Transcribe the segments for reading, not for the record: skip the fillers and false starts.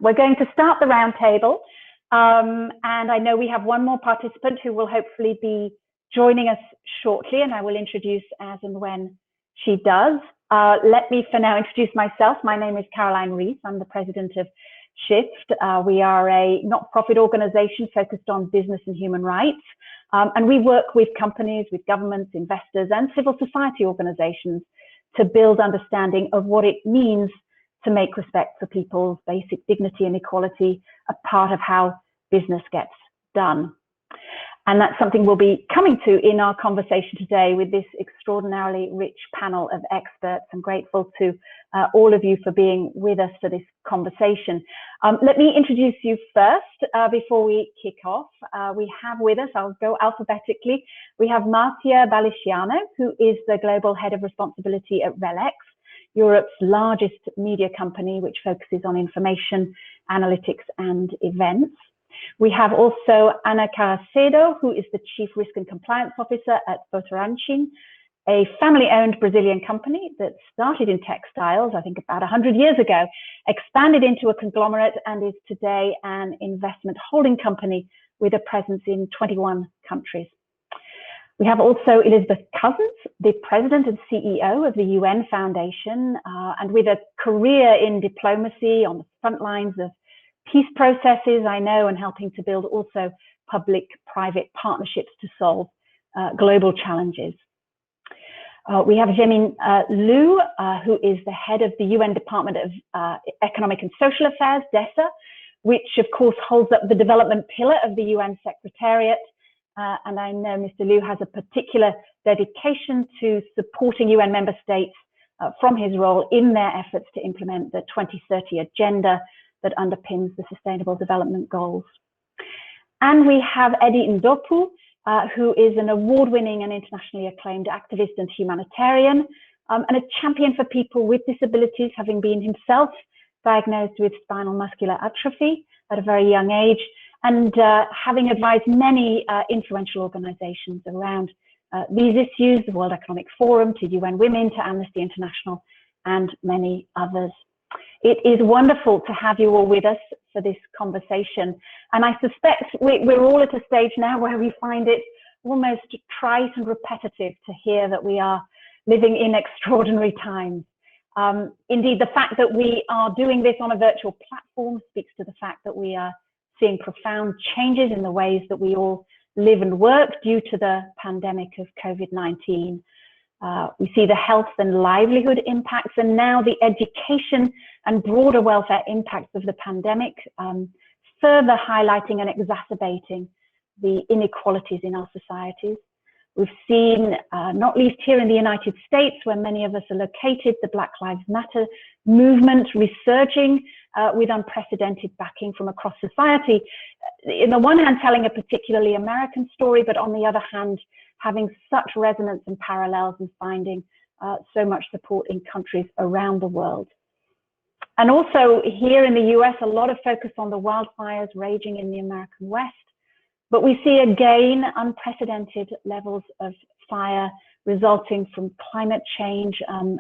We're going to start the roundtable, and I know we have one more participant who will hopefully be joining us shortly, and I will introduce as and when she does. Let me for now introduce myself. My name is Caroline Reese. I'm the president of Shift. We are a not-profit organization focused on business and human rights, and we work with companies, with governments, investors, and civil society organizations to build understanding of what it means to make respect for people's basic dignity and equality a part of how business gets done. And that's something we'll be coming to in our conversation today with this extraordinarily rich panel of experts. I'm grateful to all of you for being with us for this conversation. Let me introduce you first before we kick off. We have with us, I'll go alphabetically, we have Marcia Baliciano, who is the Global Head of Responsibility at RELX, Europe's largest media company, which focuses on information, analytics, and events. We have also Ana Caracedo, who is the Chief Risk and Compliance Officer at Votorantim, a family-owned Brazilian company that started in textiles, I think about 100 years ago, expanded into a conglomerate, and is today an investment holding company with a presence in 21 countries. We have also Elizabeth Cousins, the President and CEO of the UN Foundation, and with a career in diplomacy on the front lines of peace processes, I know, and helping to build also public-private partnerships to solve global challenges. We have Jimin Liu, who is the head of the UN Department of Economic and Social Affairs, DESA, which of course holds up the development pillar of the UN Secretariat. And I know Mr. Liu has a particular dedication to supporting UN member states from his role in their efforts to implement the 2030 agenda that underpins the Sustainable Development Goals. And we have Eddie Doppel, who is an award-winning and internationally acclaimed activist and humanitarian, and a champion for people with disabilities, having been himself diagnosed with spinal muscular atrophy at a very young age, and having advised many influential organizations around these issues, the World Economic Forum, to UN Women, to Amnesty International, and many others. It is wonderful to have you all with us for this conversation. And I suspect we're all at a stage now where we find it almost trite and repetitive to hear that we are living in extraordinary times. Indeed, the fact that we are doing this on a virtual platform speaks to the fact that we are seeing profound changes in the ways that we all live and work due to the pandemic of COVID-19. We see the health and livelihood impacts, and now the education and broader welfare impacts of the pandemic, further highlighting and exacerbating the inequalities in our societies. We've seen, not least here in the United States, where many of us are located, the Black Lives Matter movement resurging with unprecedented backing from across society. On the one hand, telling a particularly American story, but on the other hand, having such resonance and parallels and finding so much support in countries around the world. And also here in the US, a lot of focus on the wildfires raging in the American West. But we see again unprecedented levels of fire resulting from climate change,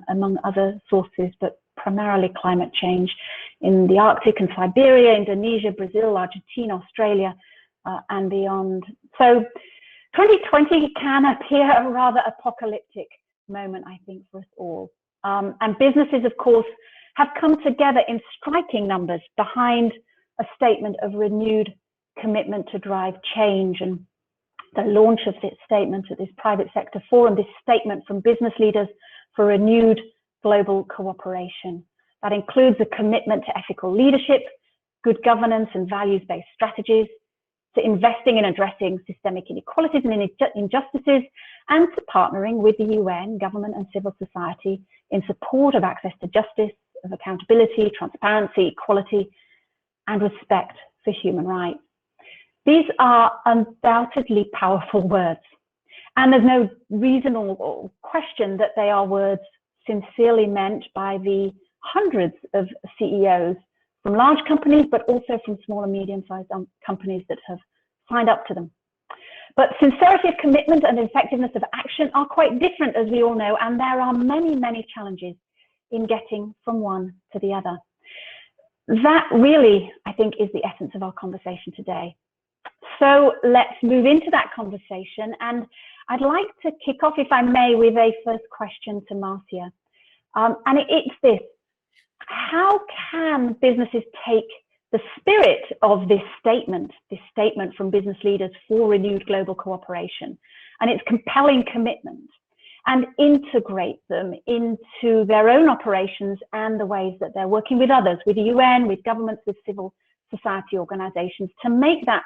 among other sources, but primarily climate change in the Arctic and Siberia, Indonesia, Brazil, Argentina, Australia, and beyond. So 2020 can appear a rather apocalyptic moment, I think, for us all. And businesses, of course, have come together in striking numbers behind a statement of renewed commitment to drive change. And the launch of this statement at this private sector forum, this statement from business leaders for renewed global cooperation. That includes a commitment to ethical leadership, good governance and values-based strategies, to investing in addressing systemic inequalities and injustices, and to partnering with the UN, government and civil society in support of access to justice, of accountability, transparency, equality, and respect for human rights. These are undoubtedly powerful words, and there's no reason or question that they are words sincerely meant by the hundreds of CEOs from large companies, but also from small and medium-sized companies that have signed up to them. But sincerity of commitment and effectiveness of action are quite different, as we all know, and there are many, many challenges in getting from one to the other. that really, I think, is the essence of our conversation today. So let's move into that conversation. And I'd like to kick off, if I may, with a first question to Marcia. And it's this: how can businesses take the spirit of this statement from business leaders for renewed global cooperation and its compelling commitment, and integrate them into their own operations and the ways that they're working with others, with the UN, with governments, with civil society organizations, to make that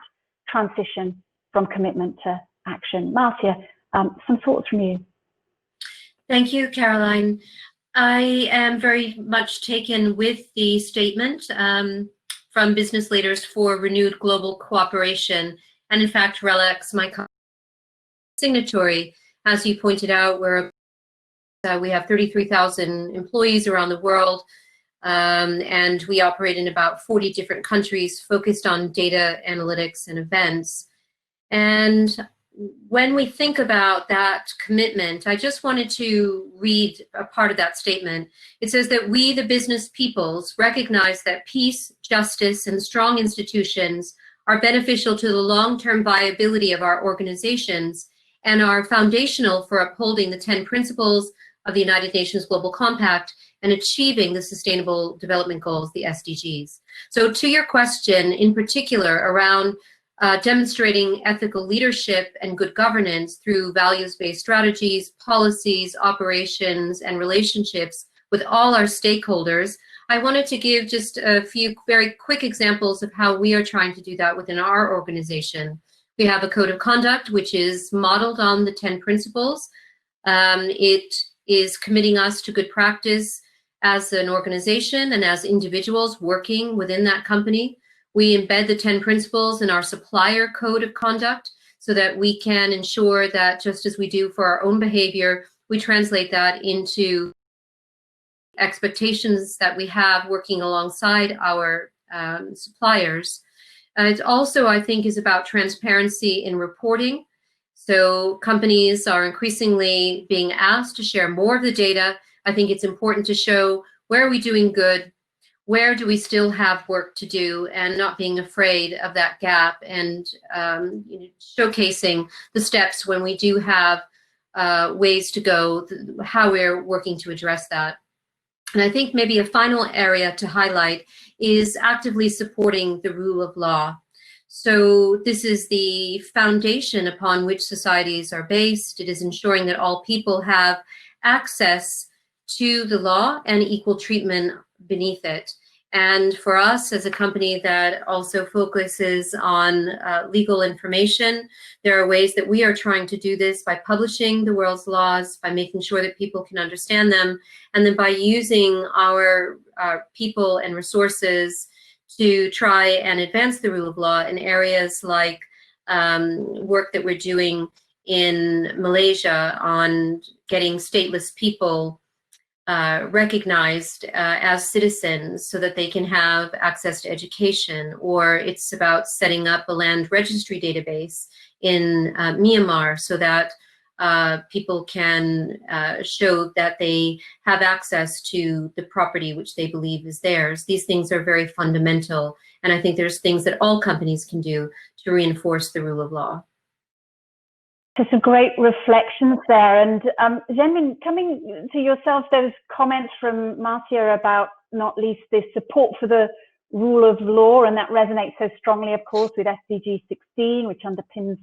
transition from commitment to action? Marcia, some thoughts from you. Thank you, Caroline. I am very much taken with the statement from business leaders for renewed global cooperation. And in fact, RELX, my signatory, as you pointed out, we have 33,000 employees around the world, and we operate in about 40 different countries focused on data analytics and events. And when we think about that commitment, I just wanted to read a part of that statement. It says that we, the business peoples, recognize that peace, justice, and strong institutions are beneficial to the long-term viability of our organizations and are foundational for upholding the 10 principles of the United Nations Global Compact and achieving the Sustainable Development Goals, the SDGs. So to your question in particular around demonstrating ethical leadership and good governance through values-based strategies, policies, operations, and relationships with all our stakeholders, I wanted to give just a few very quick examples of how we are trying to do that within our organization. We have a code of conduct, which is modeled on the 10 principles. It is committing us to good practice as an organization and as individuals working within that company. We embed the 10 principles in our supplier code of conduct so that we can ensure that, just as we do for our own behavior, we translate that into expectations that we have working alongside our suppliers. It also, I think, is about transparency in reporting. So companies are increasingly being asked to share more of the data. I think it's important to show where are we doing good, where do we still have work to do, and not being afraid of that gap, and showcasing the steps when we do have ways to go, how we're working to address that. And I think maybe a final area to highlight is actively supporting the rule of law. So this is the foundation upon which societies are based. It is ensuring that all people have access to the law and equal treatment beneath it. And for us as a company that also focuses on legal information, there are ways that we are trying to do this by publishing the world's laws, by making sure that people can understand them, and then by using our people and resources to try and advance the rule of law in areas like work that we're doing in Malaysia on getting stateless people recognized as citizens so that they can have access to education, or it's about setting up a land registry database in Myanmar so that people can show that they have access to the property which they believe is theirs. These things are very fundamental, and I think there's things that all companies can do to reinforce the rule of law. So some great reflections there. And Zhenmin, coming to yourself, those comments from Marcia about not least this support for the rule of law, and that resonates so strongly, of course, with SDG 16, which underpins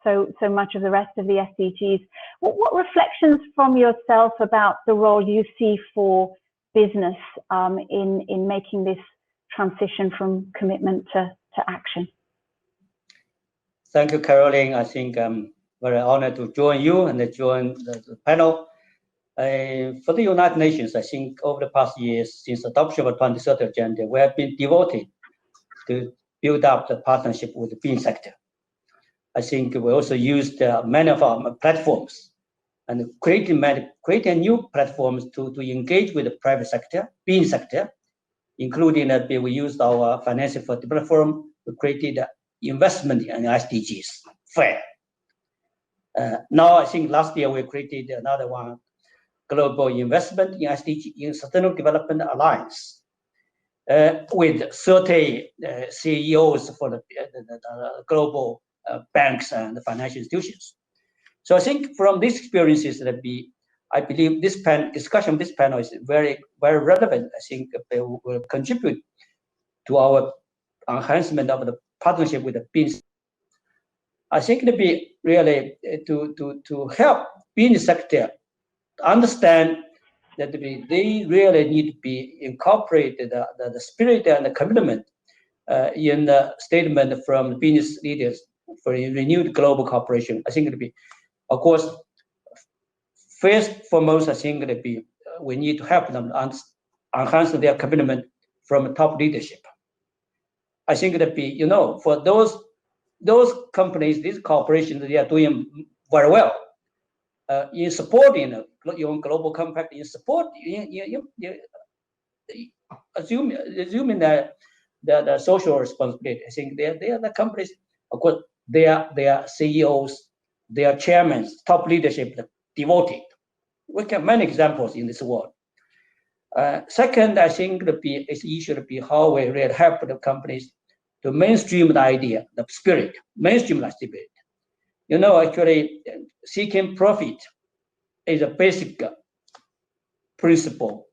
so much of the rest of the SDGs. What reflections from yourself about the role you see for business in making this transition from commitment to action? Thank you, Caroline. I think I'm very honored to join you and join the panel. For the United Nations, I think over the past years, since adoption of the 2030 agenda, we have been devoted to build up the partnership with the bean sector. I think we also used many of our platforms and creating new platforms to engage with the private sector, bean sector, including that we used our Financing for Development Forum to create investment in SDGs fair. Now, I think last year we created another one, Global Investment in SDG in Sustainable Development Alliance. with 30 CEOs for the global banks and financial institutions. So I think from these experiences I believe this discussion of this panel is very, very relevant. I think they will contribute to our enhancement of the partnership with the business. I think it'll be really to help business sector understand that they really need to be incorporated the spirit and the commitment in the statement from business leaders for renewed global cooperation. I think it'll be, of course, first foremost, I think it'll be we need to help them enhance their commitment from top leadership. I think it'll be, for those companies, these corporations, they are doing very well in supporting your global compact, in support, assuming that the social responsibility. I think they are the companies, of course, their CEOs, their chairmen, top leadership devoted. We have many examples in this world. Second, I think the issue to be how we really help the companies to mainstream the idea, the spirit, mainstream the spirit. Actually, seeking profit is a basic principle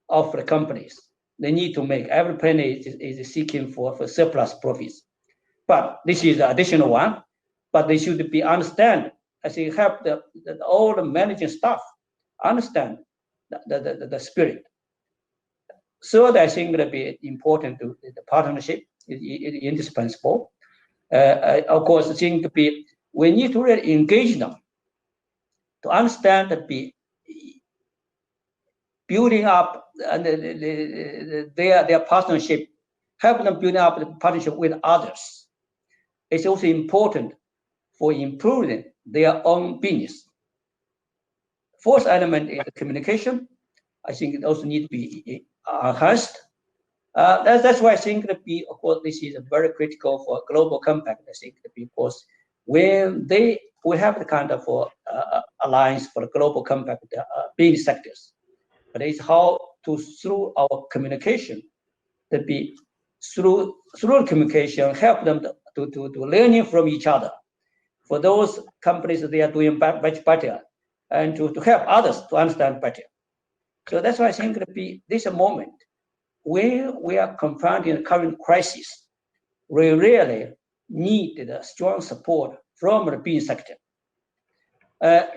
of the companies. They need to make every penny is seeking for surplus profits. But this is the additional one. But they should be understand. I think help all the managing staff understand the spirit. Third, I think it'll be important to the partnership is indispensable. Of course, I think we need to really engage them to understand building up their partnership, help them build up the partnership with others. It's also important for improving their own business. Fourth element is communication. I think it also needs to be enhanced. That's why I think that of course, this is very critical for global compact. I think because when we have the kind of alliance for the global compact business sectors, but it's how to through our communication, through communication help them to learning from each other. For those companies, they are doing much better, and to help others to understand better. So that's why I think that this moment when we are confronting the current crisis, we really need the strong support from the business sector.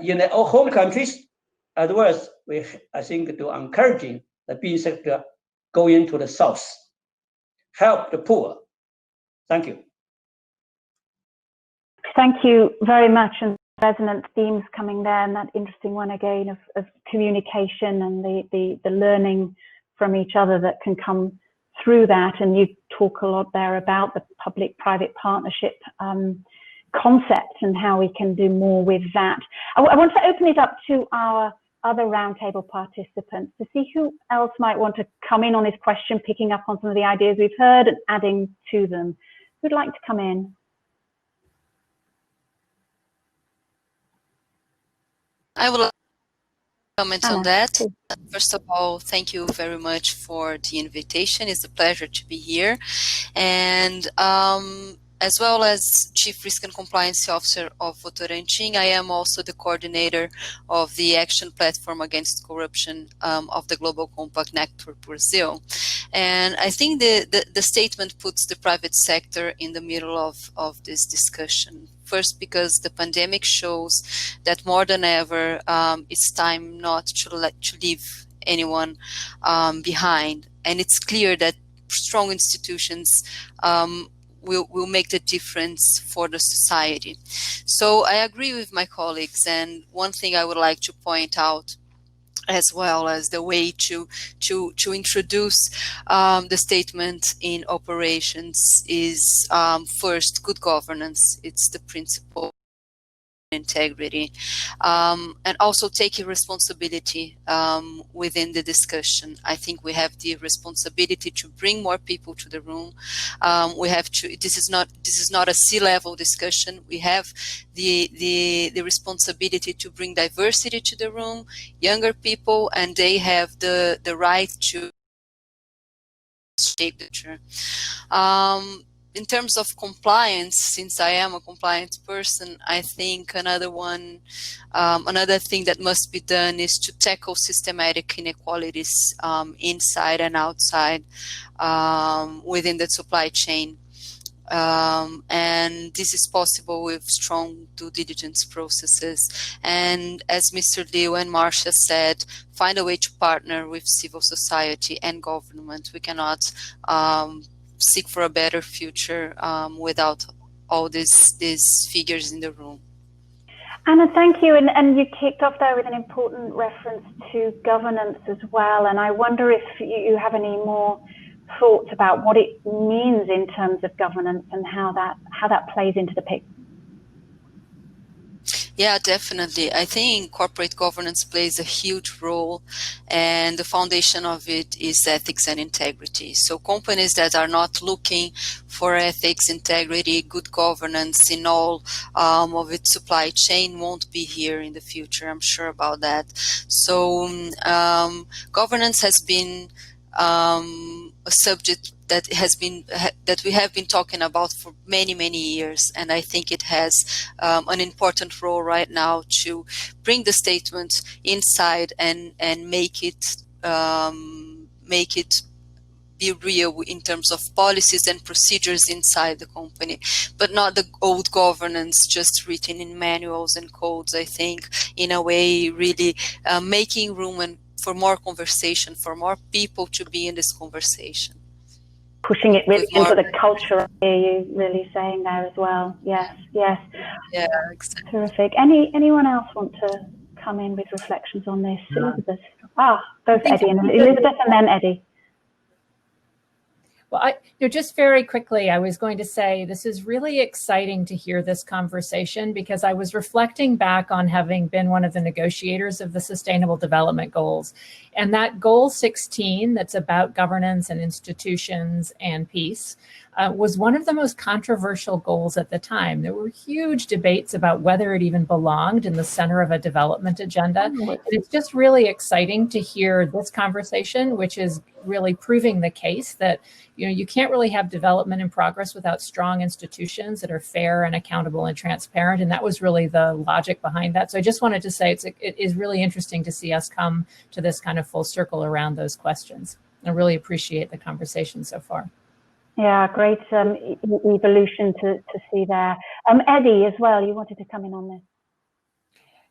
In our home countries, as well as I think to encouraging the business sector go into the south, help the poor. Thank you. Thank you very much. And resonant themes coming there, and that interesting one again of communication and the learning from each other that can come through that. And you talk a lot there about the public-private partnership concept and how we can do more with that. I want to open it up to our other roundtable participants to see who else might want to come in on this question, picking up on some of the ideas we've heard and adding to them. Who'd like to come in? I will comment Anna, on that. please. First of all, thank you very much for the invitation. It's a pleasure to be here. And as well as Chief Risk and Compliance Officer of Votorantim, I am also the coordinator of the Action Platform Against Corruption of the Global Compact Network Brazil. And I think the statement puts the private sector in the middle of this discussion. First, because the pandemic shows that more than ever, it's time not to leave anyone behind. And it's clear that strong institutions will make the difference for the society. So I agree with my colleagues. And one thing I would like to point out, as well as the way to introduce the statement in operations is first, good governance. It's the principle. Integrity, and also taking responsibility within the discussion. I think we have the responsibility to bring more people to the room. We have to. This is not a C-level discussion. We have the responsibility to bring diversity to the room, younger people, and they have the right to shape the future. In terms of compliance, since I am a compliant person, I think another thing that must be done is to tackle systematic inequalities inside and outside within the supply chain. And this is possible with strong due diligence processes. And as Mr. Liu and Marcia said, find a way to partner with civil society and government. We cannot seek for a better future without all these figures in the room. Anna, thank you. And you kicked off there with an important reference to governance as well. And I wonder if you have any more thoughts about what it means in terms of governance and how that plays into the picture. Yeah, definitely. I think corporate governance plays a huge role, and the foundation of it is ethics and integrity. So companies that are not looking for ethics, integrity, good governance in all of its supply chain won't be here in the future. I'm sure about that. So governance has been a subject that we have been talking about for many years, and I think it has an important role right now to bring the statement inside and make it be real in terms of policies and procedures inside the company, but not the old governance just written in manuals and codes. I think in a way really making room for more conversation, for more people to be in this conversation. Pushing it really into the culture, I hear you really saying there as well. Yes. Yeah, exactly. Terrific. Anyone else want to come in with reflections on this? No. Elizabeth. Both Eddie and Elizabeth, and then Eddie. Well, just very quickly, I was going to say this is really exciting to hear this conversation, because I was reflecting back on having been one of the negotiators of the Sustainable Development Goals. And that goal 16, that's about governance and institutions and peace, was one of the most controversial goals at the time. There were huge debates about whether it even belonged in the center of a development agenda. And it's just really exciting to hear this conversation, which is really proving the case that you can't really have development and progress without strong institutions that are fair and accountable and transparent. And that was really the logic behind that. So I just wanted to say it is really interesting to see us come to this kind of full circle around those questions. I really appreciate the conversation so far. Yeah, great evolution to see there. Eddie, as well, you wanted to come in on this.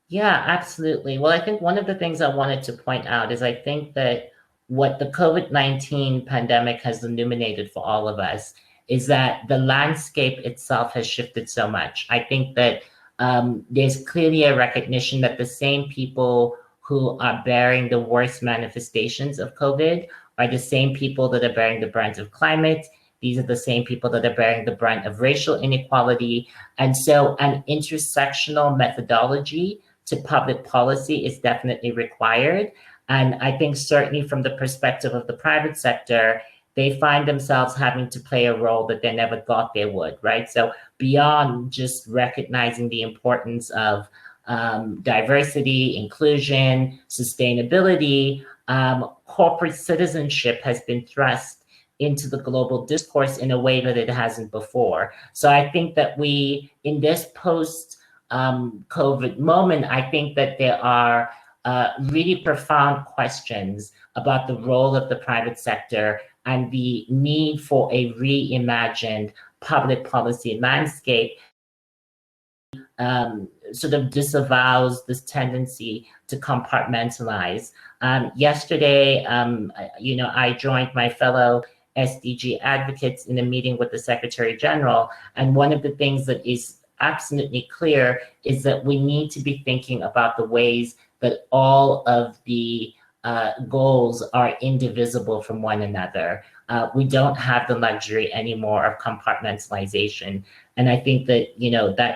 Yeah, absolutely. Well, I think one of the things I wanted to point out is I think that what the COVID-19 pandemic has illuminated for all of us is that the landscape itself has shifted so much. I think that there's clearly a recognition that the same people who are bearing the worst manifestations of COVID are the same people that are bearing the brunt of climate. These are the same people that are bearing the brunt of racial inequality. And so an intersectional methodology to public policy is definitely required. And I think certainly from the perspective of the private sector, they find themselves having to play a role that they never thought they would, right? So beyond just recognizing the importance of diversity, inclusion, sustainability, corporate citizenship has been thrust into the global discourse in a way that it hasn't before. So I think that we, in this post-COVID moment, I think that there are really profound questions about the role of the private sector and the need for a reimagined public policy landscape. Sort of disavows this tendency to compartmentalize. Yesterday, I joined my fellow SDG advocates in a meeting with the Secretary General, and one of the things that is absolutely clear is that we need to be thinking about the ways that all of the goals are indivisible from one another. We don't have the luxury anymore of compartmentalization. And I think that,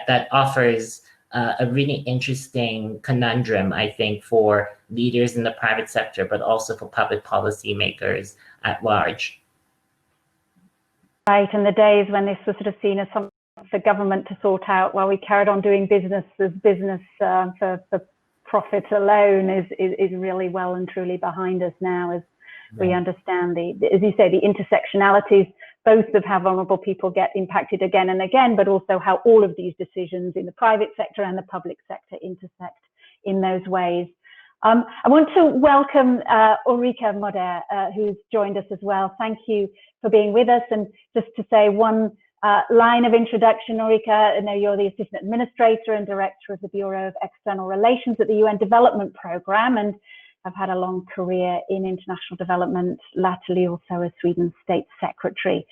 that offers a really interesting conundrum, I think, for leaders in the private sector, but also for public policy makers at large. Right, and the days when this was sort of seen as something for government to sort out while we carried on doing business as business for profit alone is really well and truly behind us now, as we understand as you say, the intersectionalities, both of how vulnerable people get impacted again and again, but also how all of these decisions in the private sector and the public sector intersect in those ways. I want to welcome Ulrika Moder, who's joined us as well. Thank you for being with us. And just to say one line of introduction, Ulrika, I know you're the Assistant Administrator and Director of the Bureau of External Relations at the UN Development Programme, and have had a long career in international development, latterly also as Sweden's State Secretary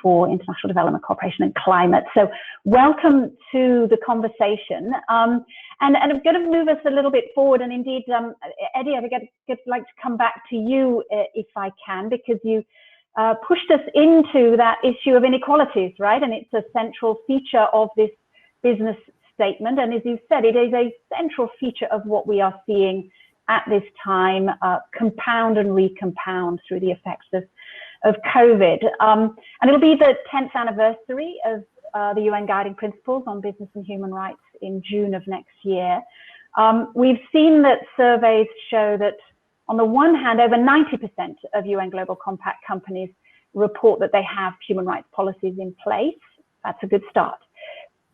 for International Development Cooperation and Climate. So welcome to the conversation. And I'm going to move us a little bit forward. And indeed, Eddie, I'd like to come back to you if I can, because you pushed us into that issue of inequalities, right? And it's a central feature of this business statement. And as you said, it is a central feature of what we are seeing at this time, compound and recompound through the effects of COVID. And it'll be the 10th anniversary of the UN Guiding Principles on Business and Human Rights in June of next year. We've seen that surveys show that on the one hand, over 90% of UN Global Compact companies report that they have human rights policies in place. That's a good start.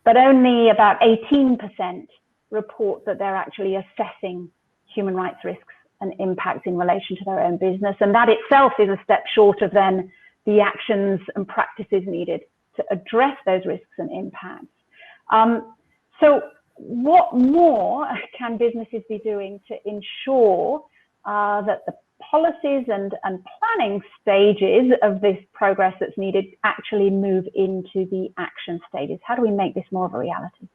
But only about 18% report that they're actually assessing human rights risks and impacts in relation to their own business. And that itself is a step short of then the actions and practices needed to address those risks and impacts. So what more can businesses be doing to ensure that the policies and planning stages of this progress that's needed actually move into the action stages? How do we make this more of a reality?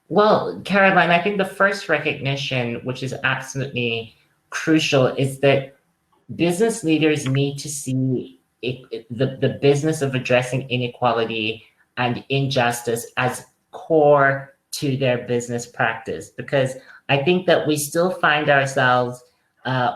Well, Caroline, I think the first recognition, which is absolutely crucial, is that business leaders need to see the business of addressing inequality and injustice as core to their business practice. Because I think that we still find ourselves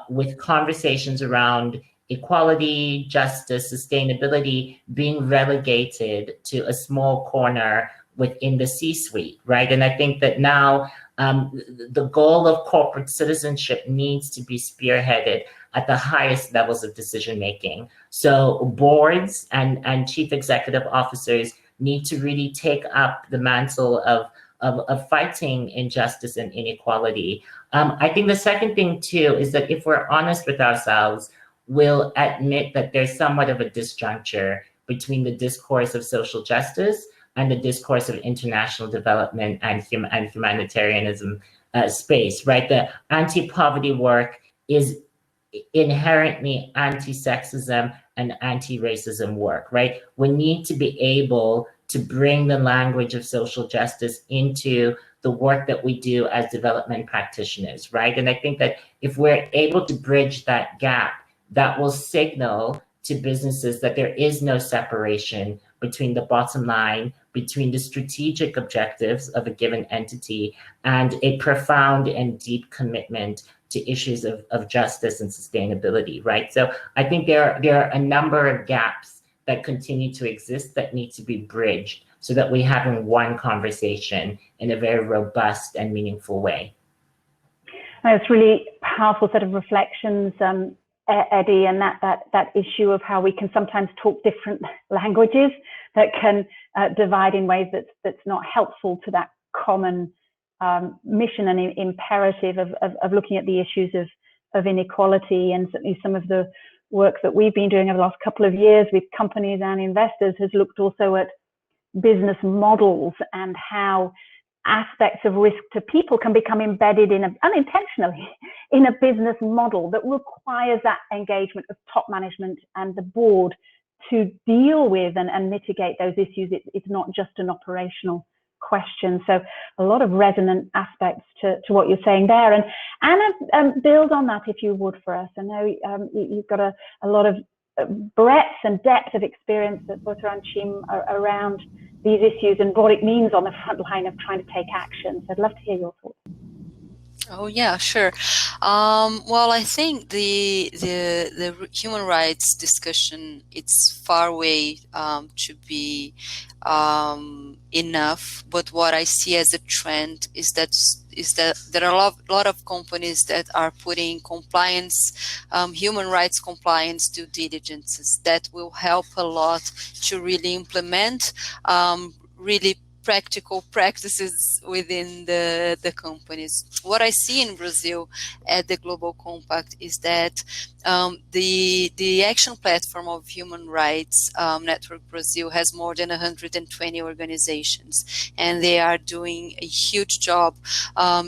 with conversations around equality, justice, sustainability being relegated to a small corner within the C-suite, right? And I think that now the goal of corporate citizenship needs to be spearheaded at the highest levels of decision-making. So boards and chief executive officers need to really take up the mantle of fighting injustice and inequality. I think the second thing too is that if we're honest with ourselves, we'll admit that there's somewhat of a disjuncture between the discourse of social justice and the discourse of international development and humanitarianism space, right? The anti-poverty work is inherently anti-sexism and anti-racism work, right? We need to be able to bring the language of social justice into the work that we do as development practitioners, right? And I think that if we're able to bridge that gap, that will signal to businesses that there is no separation between the bottom line, between the strategic objectives of a given entity and a profound and deep commitment to issues of justice and sustainability, right? So I think there are a number of gaps that continue to exist that need to be bridged so that we're having one conversation in a very robust and meaningful way. It's really powerful set of reflections, Eddie, and that issue of how we can sometimes talk different languages that can divide in ways that's not helpful to that common mission and imperative of looking at the issues of inequality. And certainly some of the work that we've been doing over the last couple of years with companies and investors has looked also at business models and how aspects of risk to people can become embedded unintentionally in a business model that requires that engagement of top management and the board to deal with and mitigate those issues. It's not just an operational question. So a lot of resonant aspects to what you're saying there. And Anna, build on that if you would for us. I know you've got a lot of breadth and depth of experience at Votorantim around these issues and what it means on the front line of trying to take action. So I'd love to hear your thoughts. Oh yeah, sure. Well, I think the human rights discussion, it's far away to be enough. But what I see as a trend is that there are a lot of companies that are putting compliance, human rights compliance due diligences that will help a lot to really implement really practical practices within the companies. What I see in Brazil at the Global Compact is that the action platform of Human Rights Network Brazil has more than 120 organizations, and they are doing a huge job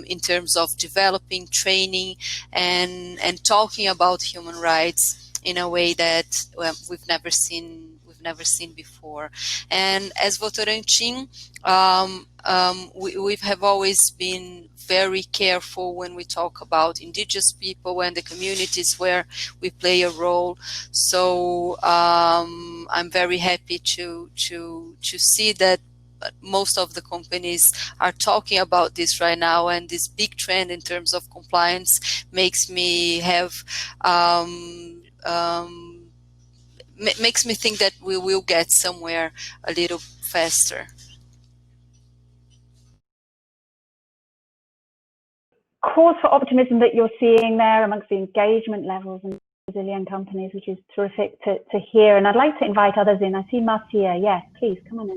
in terms of developing, training, and talking about human rights in a way that we've never seen before. And as Votorantim, we have always been very careful when we talk about indigenous people and the communities where we play a role. So I'm very happy to see that most of the companies are talking about this right now, and this big trend in terms of compliance makes me have makes me think that we will get somewhere a little faster. Cause for optimism that you're seeing there amongst the engagement levels in Brazilian companies, which is terrific to hear. And I'd like to invite others in. I see Marcia. Yes, please come on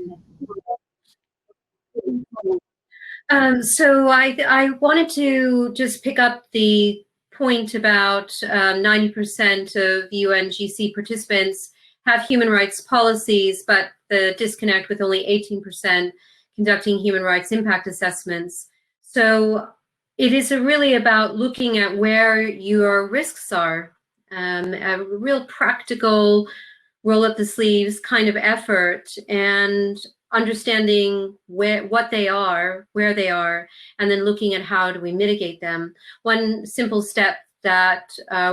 in. So I wanted to just pick up the point about 90% of UNGC participants have human rights policies, but the disconnect with only 18% conducting human rights impact assessments. So it is really about looking at where your risks are, a real practical roll up the sleeves kind of effort, and understanding what they are, where they are, and then looking at how do we mitigate them. One simple step that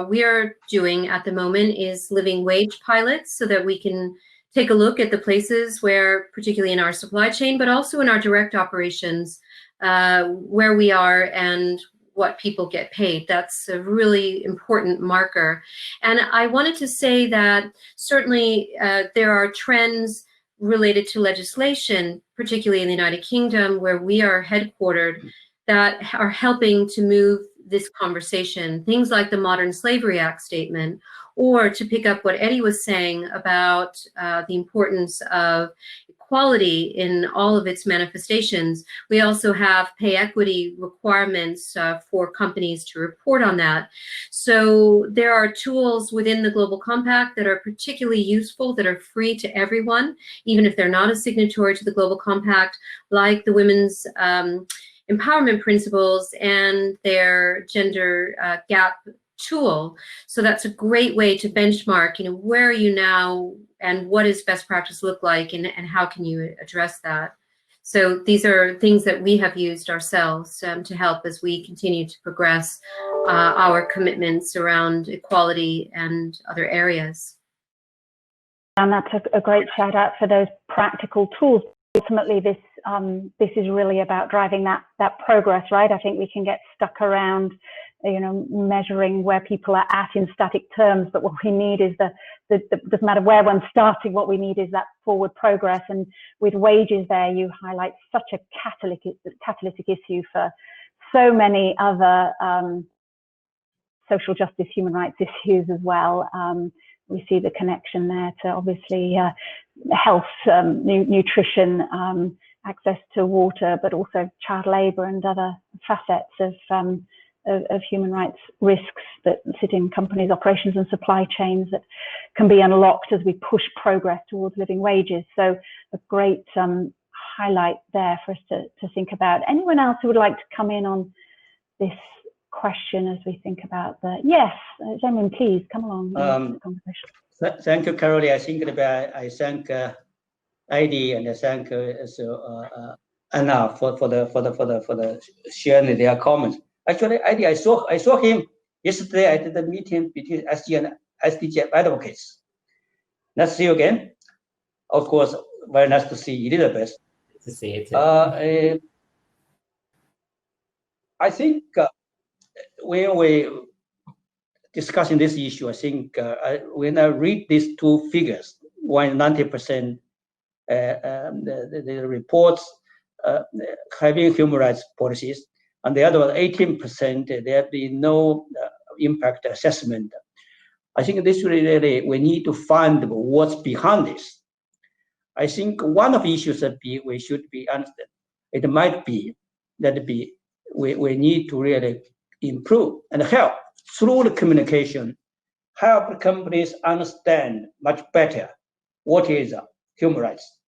we are doing at the moment is living wage pilots, so that we can take a look at the places where, particularly in our supply chain, but also in our direct operations, where we are and what people get paid. That's a really important marker. And I wanted to say that certainly there are trends related to legislation, particularly in the United Kingdom, where we are headquartered, that are helping to move this conversation. Things like the Modern Slavery Act statement, or to pick up what Eddie was saying about the importance of equality in all of its manifestations. We also have pay equity requirements for companies to report on that. So there are tools within the Global Compact that are particularly useful, that are free to everyone, even if they're not a signatory to the Global Compact, like the Women's Empowerment Principles and their gender gap tool. So that's a great way to benchmark, where are you now and what does best practice look like, and how can you address that? So these are things that we have used ourselves to help as we continue to progress our commitments around equality and other areas. And that's a great shout out for those practical tools. Ultimately, this is really about driving that progress, right? I think we can get stuck around, measuring where people are at in static terms, but what we need is doesn't matter where one's starting, what we need is that forward progress. And with wages there, you highlight such a catalytic issue for so many other social justice, human rights issues as well. We see the connection there to obviously health, nutrition, access to water, but also child labour and other facets of human rights risks that sit in companies' operations and supply chains that can be unlocked as we push progress towards living wages. So a great highlight there for us to think about. Anyone else who would like to come in on this question as we think about yes, Zemin, please come along in the conversation. Thank you, Caroline. I think that I thank Eddie and I thank Anna for the sharing their comments. Actually, Eddie, I saw him yesterday at the meeting between SG and SDGF advocates. Nice to see you again. Of course, very nice to see Elizabeth. To see you too. I think when we discussing this issue, I think when I read these two figures, one 90% the reports having human rights policies, and the other one 18% there have been no impact assessment. I think this really we need to find what's behind this. I think one of the issues that we should be understand. It might be that we need to really improve and help through the communication, help companies understand much better what is human rights.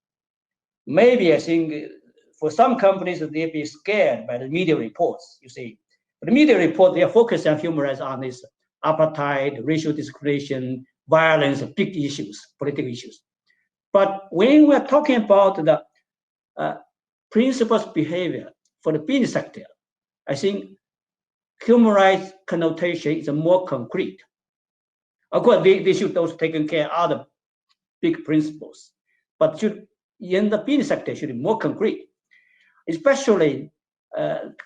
Maybe I think for some companies they be scared by the media reports. You see, the media report they are focused on human rights on this apartheid, racial discrimination, violence, big issues, political issues. But when we're talking about the principles behavior for the business sector, I think human rights connotation is more concrete. Of course, they should also take care of other big principles, but should in the business sector should be more concrete. Especially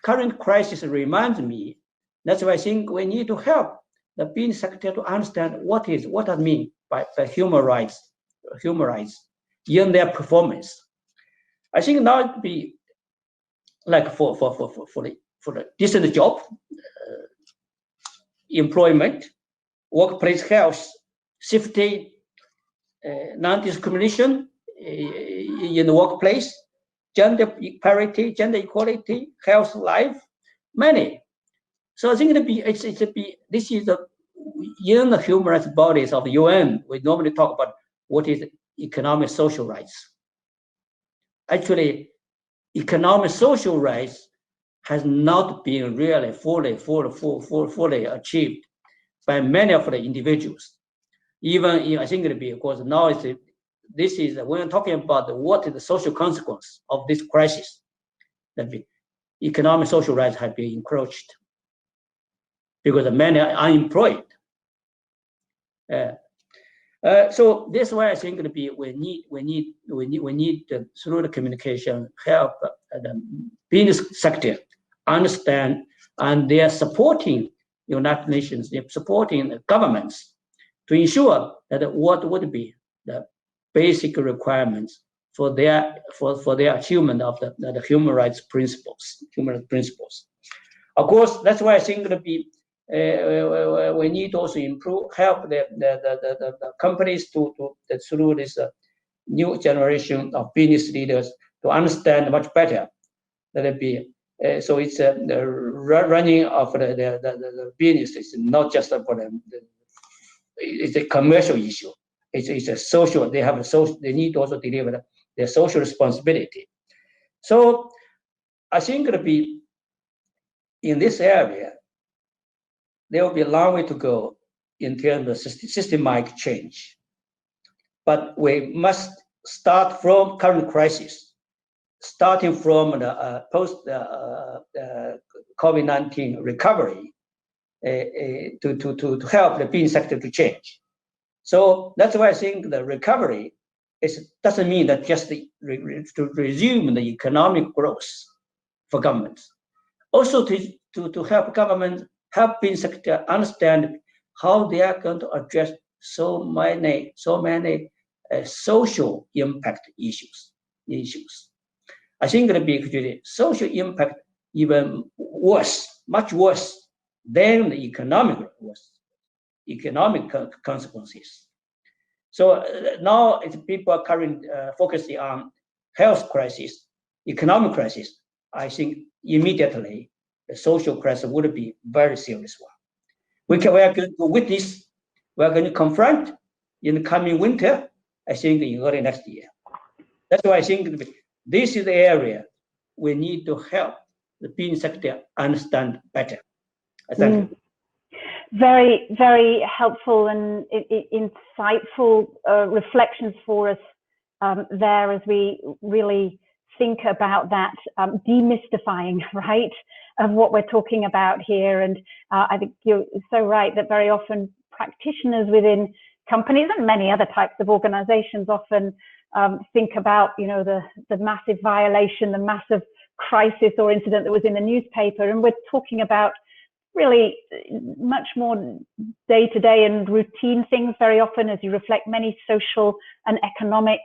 current crisis reminds me. That's why I think we need to help the business sector to understand what I mean by human rights in their performance. I think now it be like for the decent job, employment, workplace health, safety, non-discrimination in the workplace, gender parity, gender equality, health, life, many. So I think this is in the human rights bodies of the UN. We normally talk about what is economic social rights. Actually, economic social rights has not been really fully achieved by many of the individuals. Even I think it'll be, of course, now this is when I'm talking about what is the social consequence of this crisis, that economic social rights have been encroached because many are unemployed. So this is why I think it'll be we need through the communication help the business sector understand, and they are supporting United Nations, they're supporting the governments to ensure that what would be the basic requirements for their achievement of the human rights principles. Of course, that's why I think it'll be we need to also help the companies to through this new generation of business leaders to understand much better that it be. So it's the running of the business is not just about it's a commercial issue. It's a social. They have a social. They need to also deliver their social responsibility. So I think it'll be in this area. There will be a long way to go in terms of systematic change, but we must start from current crisis, starting from the post COVID-19 recovery to help the business sector to change. So that's why I think the recovery doesn't mean that just to resume the economic growth for governments. Also to help government, help business sector understand how they are going to address so many social impact issues. I think it'll be actually social impact even worse, much worse than the economic consequences. So now people are currently focusing on health crisis, economic crisis. I think immediately the social crisis would be very serious one. We are going to witness, we are going to confront in the coming winter, I think in early next year. That's why I think this is the area we need to help the business sector understand better. Thank you. Very, very helpful and insightful reflections for us there as we really think about that demystifying, right, of what we're talking about here. And I think you're so right that very often practitioners within companies and many other types of organizations often think about, the massive violation, the massive crisis or incident that was in the newspaper. And we're talking about really much more day-to-day and routine things very often, as you reflect many social and economic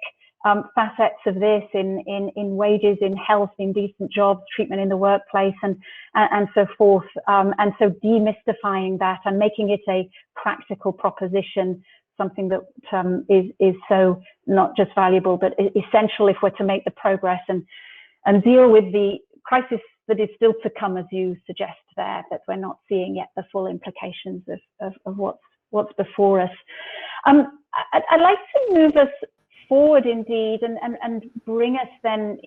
facets of this in wages, in health, in decent jobs, treatment in the workplace, and so forth. And so demystifying that and making it a practical proposition, something that is so not just valuable, but essential if we're to make the progress and deal with the crisis that is still to come, as you suggest there, that we're not seeing yet the full implications of what's before us. I'd like to move us forward indeed and bring us then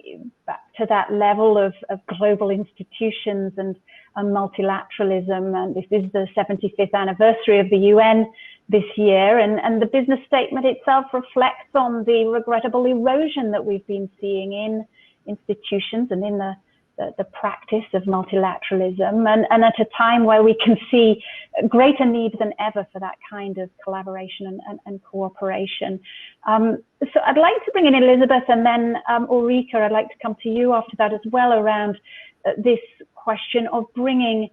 back to that level of global institutions and multilateralism. And this is the 75th anniversary of the UN this year, and the business statement itself reflects on the regrettable erosion that we've been seeing in institutions and in the practice of multilateralism, and at a time where we can see greater need than ever for that kind of collaboration and cooperation. So I'd like to bring in Elizabeth, and then Ulrika, I'd like to come to you after that as well, around this question of bringing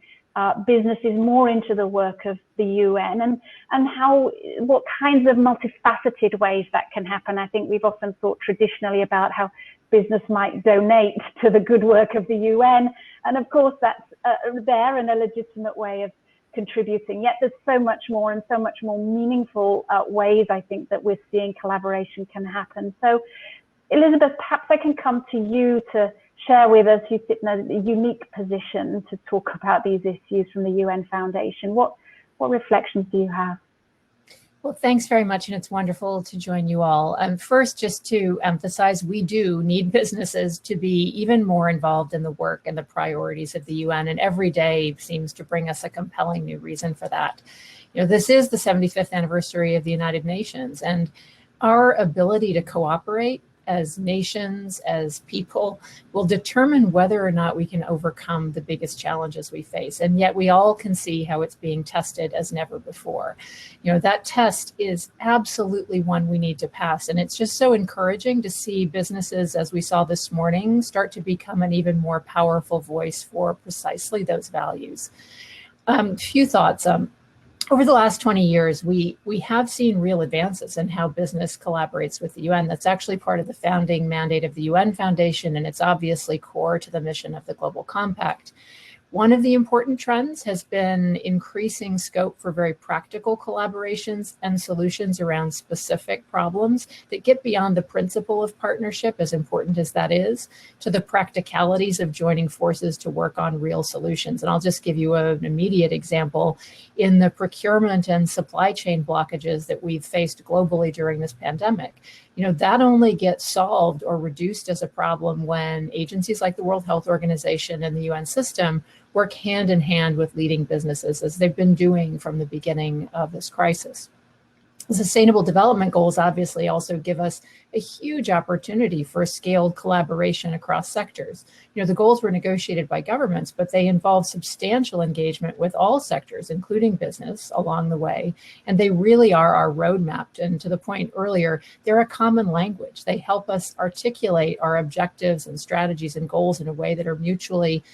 businesses more into the work of the UN, and what kinds of multifaceted ways that can happen. I think we've often thought traditionally about how business might donate to the good work of the UN, and of course that's there and a legitimate way of contributing. Yet there's so much more and so much more meaningful ways, I think, that we're seeing collaboration can happen. So Elizabeth, perhaps I can come to you to share with us. You sit in a unique position to talk about these issues from the UN Foundation. What reflections do you have? Well, thanks very much, and it's wonderful to join you all. First, just to emphasize, we do need businesses to be even more involved in the work and the priorities of the UN, and every day seems to bring us a compelling new reason for that. You know, this is the 75th anniversary of the United Nations, and our ability to cooperate as nations, as people, will determine whether or not we can overcome the biggest challenges we face. And yet we all can see how it's being tested as never before. You know, that test is absolutely one we need to pass. And it's just so encouraging to see businesses, as we saw this morning, start to become an even more powerful voice for precisely those values. Few thoughts. Over the last 20 years, we have seen real advances in how business collaborates with the UN. That's actually part of the founding mandate of the UN Foundation, and it's obviously core to the mission of the Global Compact. One of the important trends has been increasing scope for very practical collaborations and solutions around specific problems that get beyond the principle of partnership, as important as that is, to the practicalities of joining forces to work on real solutions. And I'll just give you an immediate example. In the procurement and supply chain blockages that we've faced globally during this pandemic, you know, that only gets solved or reduced as a problem when agencies like the World Health Organization and the UN system work hand in hand with leading businesses, as they've been doing from the beginning of this crisis. The Sustainable Development Goals obviously also give us a huge opportunity for scaled collaboration across sectors. You know, the goals were negotiated by governments, but they involve substantial engagement with all sectors, including business, along the way. And they really are our roadmap. And to the point earlier, they're a common language. They help us articulate our objectives and strategies and goals in a way that are mutually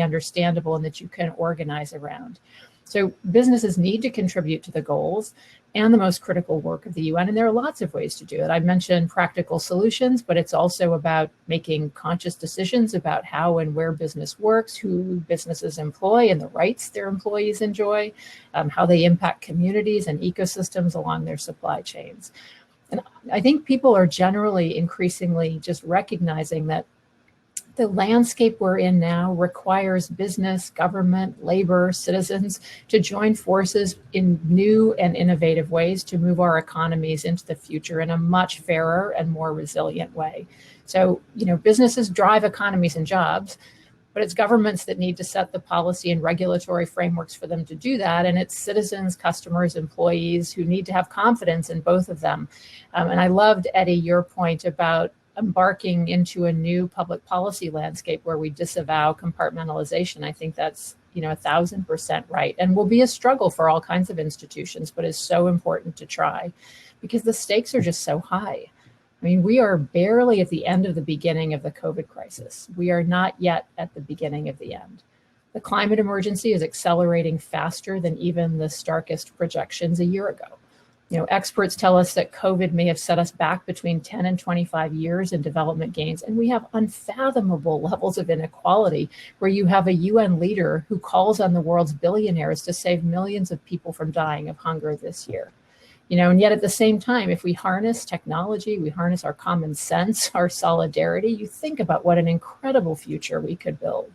understandable and that you can organize around. So businesses need to contribute to the goals and the most critical work of the UN, and there are lots of ways to do it. I mentioned practical solutions, but it's also about making conscious decisions about how and where business works, who businesses employ and the rights their employees enjoy, how they impact communities and ecosystems along their supply chains. And I think people are generally increasingly just recognizing that the landscape we're in now requires business, government, labor, citizens to join forces in new and innovative ways to move our economies into the future in a much fairer and more resilient way. So, you know, businesses drive economies and jobs, but it's governments that need to set the policy and regulatory frameworks for them to do that. And it's citizens, customers, employees who need to have confidence in both of them. And I loved, Eddie, your point about embarking into a new public policy landscape where we disavow compartmentalization. I think that's, you know, 1,000% right, and will be a struggle for all kinds of institutions, but is so important to try because the stakes are just so high. I mean, we are barely at the end of the beginning of the COVID crisis. We are not yet at the beginning of the end. The climate emergency is accelerating faster than even the starkest projections a year ago. Experts tell us that COVID may have set us back between 10 and 25 years in development gains, and we have unfathomable levels of inequality where you have a UN leader who calls on the world's billionaires to save millions of people from dying of hunger this year. And yet at the same time, if we harness technology, we harness our common sense, our solidarity, you think about what an incredible future we could build.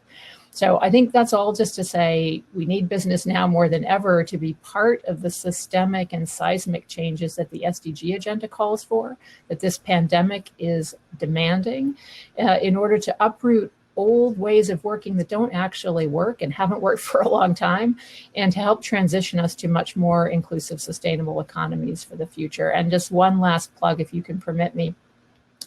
So I think that's all just to say we need business now more than ever to be part of the systemic and seismic changes that the SDG agenda calls for, that this pandemic is demanding, in order to uproot old ways of working that don't actually work and haven't worked for a long time, and to help transition us to much more inclusive, sustainable economies for the future. And just one last plug, if you can permit me,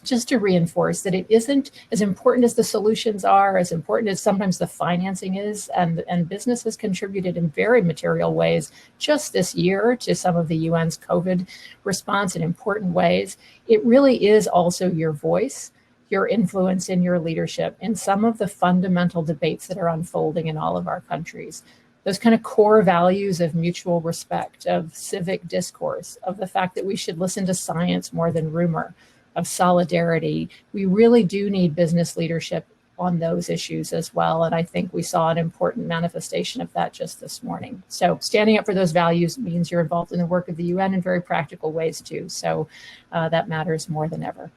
just to reinforce that it isn't as important as the solutions are, as important as sometimes the financing is, and business has contributed in very material ways just this year to some of the UN's COVID response in important ways. It really is also your voice, your influence, and your leadership in some of the fundamental debates that are unfolding in all of our countries. Those kind of core values of mutual respect, of civic discourse, of the fact that we should listen to science more than rumor, of solidarity. We really do need business leadership on those issues as well. And I think we saw an important manifestation of that just this morning. So standing up for those values means you're involved in the work of the UN in very practical ways too. So that matters more than ever.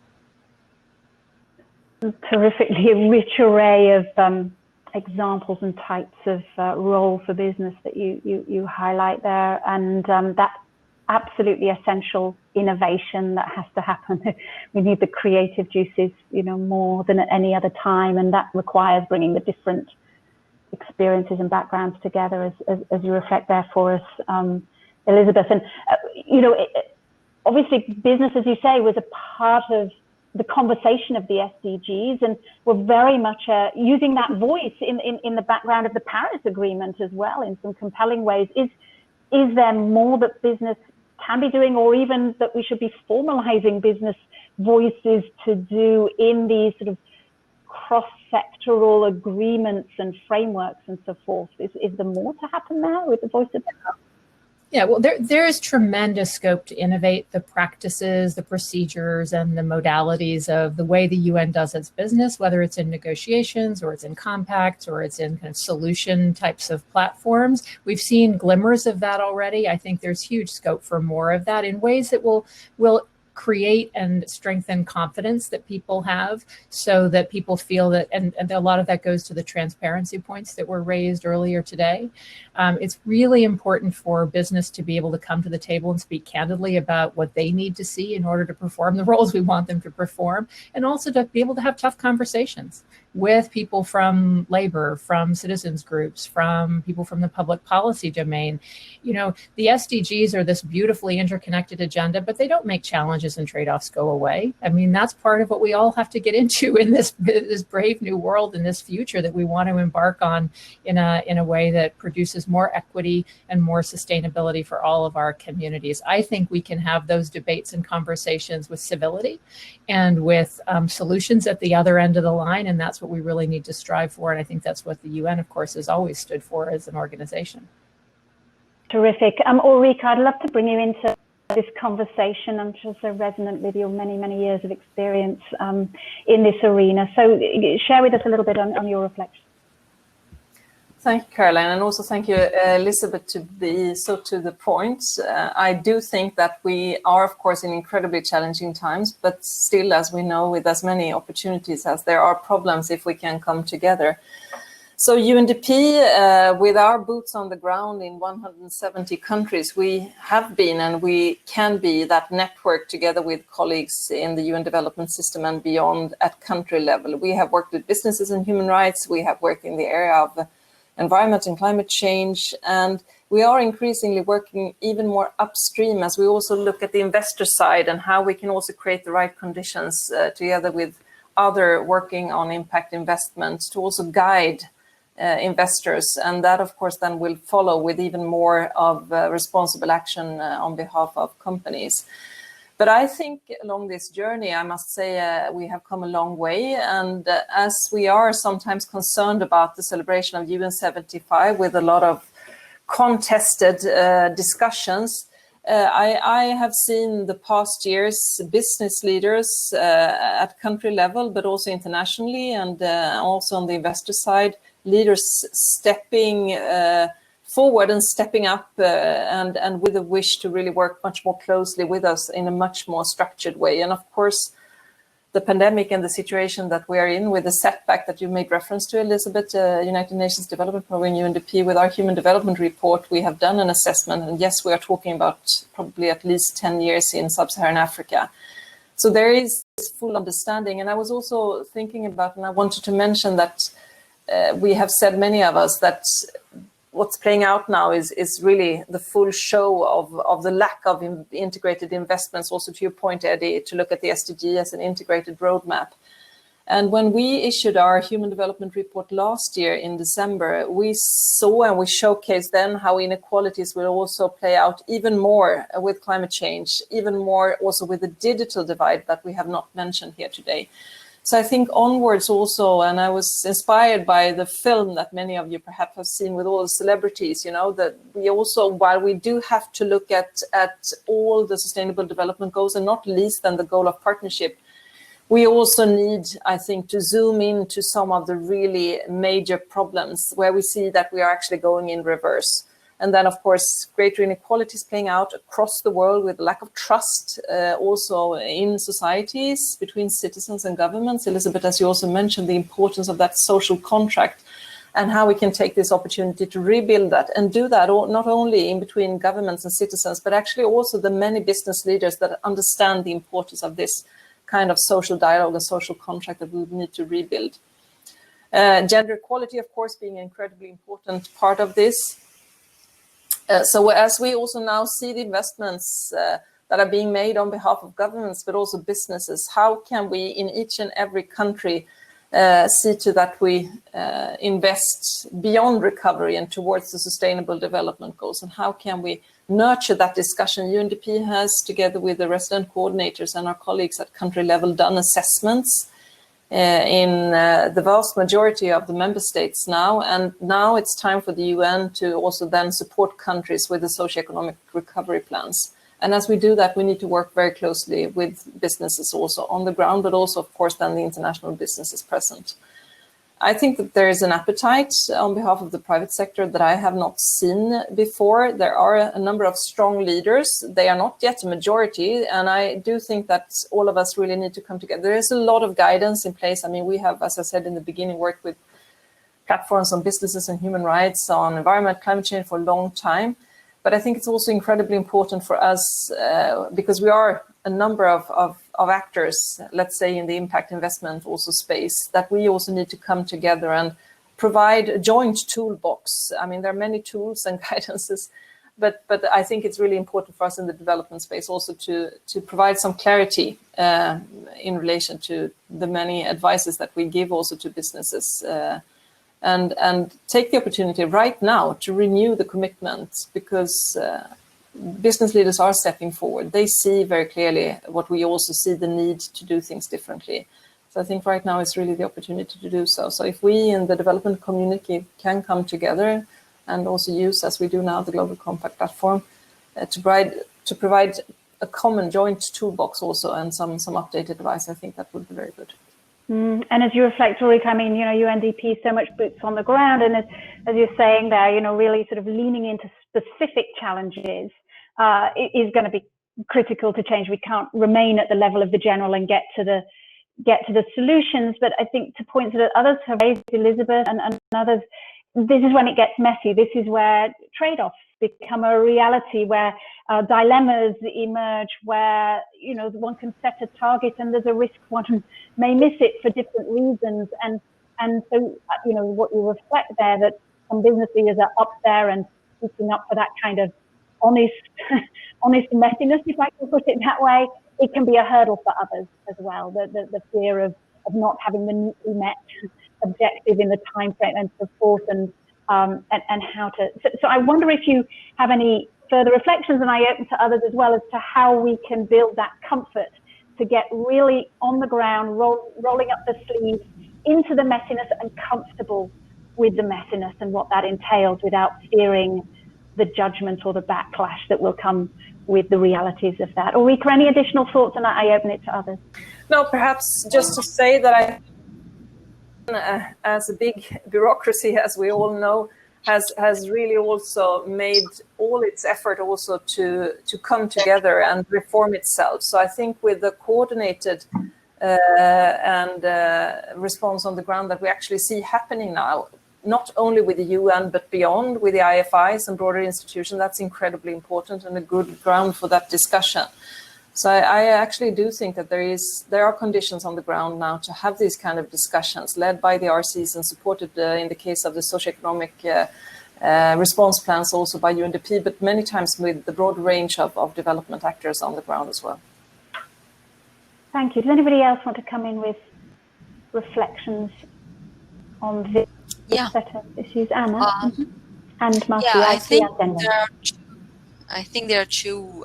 Terrifically rich array of examples and types of role for business that you highlight there. And that absolutely essential innovation that has to happen. We need the creative juices, more than at any other time, and that requires bringing the different experiences and backgrounds together, as you reflect there for us, Elizabeth. And obviously, business, as you say, was a part of the conversation of the SDGs, and we're very much using that voice in the background of the Paris Agreement as well in some compelling ways. Is there more that business can be doing, or even that we should be formalizing business voices to do in these sort of cross-sectoral agreements and frameworks and so forth? Is there more to happen there with the voice of business? Yeah, well, there is tremendous scope to innovate the practices, the procedures, and the modalities of the way the UN does its business, whether it's in negotiations or it's in compacts or it's in kind of solution types of platforms. We've seen glimmers of that already. I think there's huge scope for more of that in ways that will create and strengthen confidence that people have, so that people feel that, and a lot of that goes to the transparency points that were raised earlier today. It's really important for business to be able to come to the table and speak candidly about what they need to see in order to perform the roles we want them to perform, and also to be able to have tough conversations with people from labor, from citizens groups, from people from the public policy domain. The SDGs are this beautifully interconnected agenda, but they don't make challenges and trade-offs go away. I mean, that's part of what we all have to get into in this brave new world, in this future that we want to embark on in a way that produces more equity and more sustainability for all of our communities. I think we can have those debates and conversations with civility and with solutions at the other end of the line, and that's what we really need to strive for. And I think that's what the UN, of course, has always stood for as an organization. Terrific. Ulrika, I'd love to bring you into this conversation. I'm just so resonant with your many, many years of experience in this arena. So share with us a little bit on your reflections. Thank you, Caroline, and also thank you, Elizabeth, to be so to the point. I do think that we are, of course, in incredibly challenging times, but still, as we know, with as many opportunities as there are problems if we can come together. So UNDP, with our boots on the ground in 170 countries, we have been and we can be that network together with colleagues in the UN development system and beyond at country level. We have worked with businesses and human rights. We have worked in the area of environment and climate change, and we are increasingly working even more upstream as we also look at the investor side and how we can also create the right conditions together with other working on impact investments to also guide investors. And that, of course, then will follow with even more of responsible action on behalf of companies. But I think along this journey, I must say, we have come a long way. And as we are sometimes concerned about the celebration of UN 75 with a lot of contested discussions, I have seen the past years business leaders at country level, but also internationally, and also on the investor side, leaders stepping forward and stepping up and with a wish to really work much more closely with us in a much more structured way. And of course, the pandemic and the situation that we are in with the setback that you made reference to, Elizabeth, United Nations Development Programme, UNDP, with our Human Development Report, we have done an assessment. And yes, we are talking about probably at least 10 years in sub-Saharan Africa. So there is this full understanding. And I was also thinking about, and I wanted to mention that we have said, many of us, that what's playing out now is really the full show of the lack of integrated investments, also to your point, Eddie, to look at the SDG as an integrated roadmap. And when we issued our Human Development Report last year in December, we saw and we showcased then how inequalities will also play out even more with climate change, even more also with the digital divide that we have not mentioned here today. So I think onwards also, and I was inspired by the film that many of you perhaps have seen with all the celebrities, you know, that we also, while we do have to look at all the sustainable development goals, and not least than the goal of partnership, we also need, I think, to zoom into some of the really major problems where we see that we are actually going in reverse. And then, of course, greater inequalities playing out across the world with lack of trust, also in societies, between citizens and governments. Elizabeth, as you also mentioned, the importance of that social contract and how we can take this opportunity to rebuild that and do that not only in between governments and citizens, but actually also the many business leaders that understand the importance of this kind of social dialogue and social contract that we need to rebuild. Gender equality, of course, being an incredibly important part of this. So as we also now see the investments that are being made on behalf of governments, but also businesses, how can we in each and every country see to that we invest beyond recovery and towards the sustainable development goals? And how can we nurture that discussion? UNDP has, together with the resident coordinators and our colleagues at country level, done assessments in the vast majority of the member states now. And now it's time for the UN to also then support countries with the socioeconomic recovery plans. And as we do that, we need to work very closely with businesses also on the ground, but also, of course, then the international businesses present. I think that there is an appetite on behalf of the private sector that I have not seen before. There are a number of strong leaders. They are not yet a majority. And I do think that all of us really need to come together. There is a lot of guidance in place. I mean, we have, as I said in the beginning, worked with platforms on businesses and human rights, on environment, climate change for a long time. But I think it's also incredibly important for us because we are a number of actors, let's say in the impact investment also space, that we also need to come together and provide a joint toolbox. I mean, there are many tools and guidances, but I think it's really important for us in the development space also to provide some clarity in relation to the many advices that we give also to businesses. And take the opportunity right now to renew the commitment, because business leaders are stepping forward. They see very clearly what we also see, the need to do things differently. So I think right now is really the opportunity to do so. So if we in the development community can come together and also use, as we do now, the Global Compact platform to provide a common joint toolbox also and some updated advice, I think that would be very good. And as you reflect, Ulrika, I mean, you know, UNDP, so much boots on the ground. And as you're saying there, you know, really sort of leaning into specific challenges is going to be critical to change. We can't remain at the level of the general and get to the solutions. But I think to points that others have raised, Elizabeth and others, this is when it gets messy. This is where trade-offs become a reality, where dilemmas emerge, where, you know, one can set a target and there's a risk one may miss it for different reasons. And so, you know, what you reflect there, that some business leaders are up there and speaking up for that kind of honest messiness, if I can put it that way, it can be a hurdle for others as well. The fear of not having the neatly met objective in the time frame and so forth, and how to. So I wonder if you have any further reflections, and I open to others as well as to how we can build that comfort to get really on the ground, rolling up the sleeves into the messiness and comfortable with the messiness and what that entails without fearing the judgment or the backlash that will come with the realities of that. Ulrika, any additional thoughts, and I open it to others? No, perhaps just to say that as a big bureaucracy, as we all know, has really also made all its effort also to come together and reform itself. So I think with the coordinated response on the ground that we actually see happening now, not only with the UN, but beyond with the IFIs and broader institutions, that's incredibly important and a good ground for that discussion. So I actually do think that there are conditions on the ground now to have these kind of discussions led by the RCs and supported in the case of the socioeconomic response plans also by UNDP, but many times with the broad range of development actors on the ground as well. Thank you. Does anybody else want to come in with reflections on this set of issues? Anna and Marcia. Yeah, I think there are two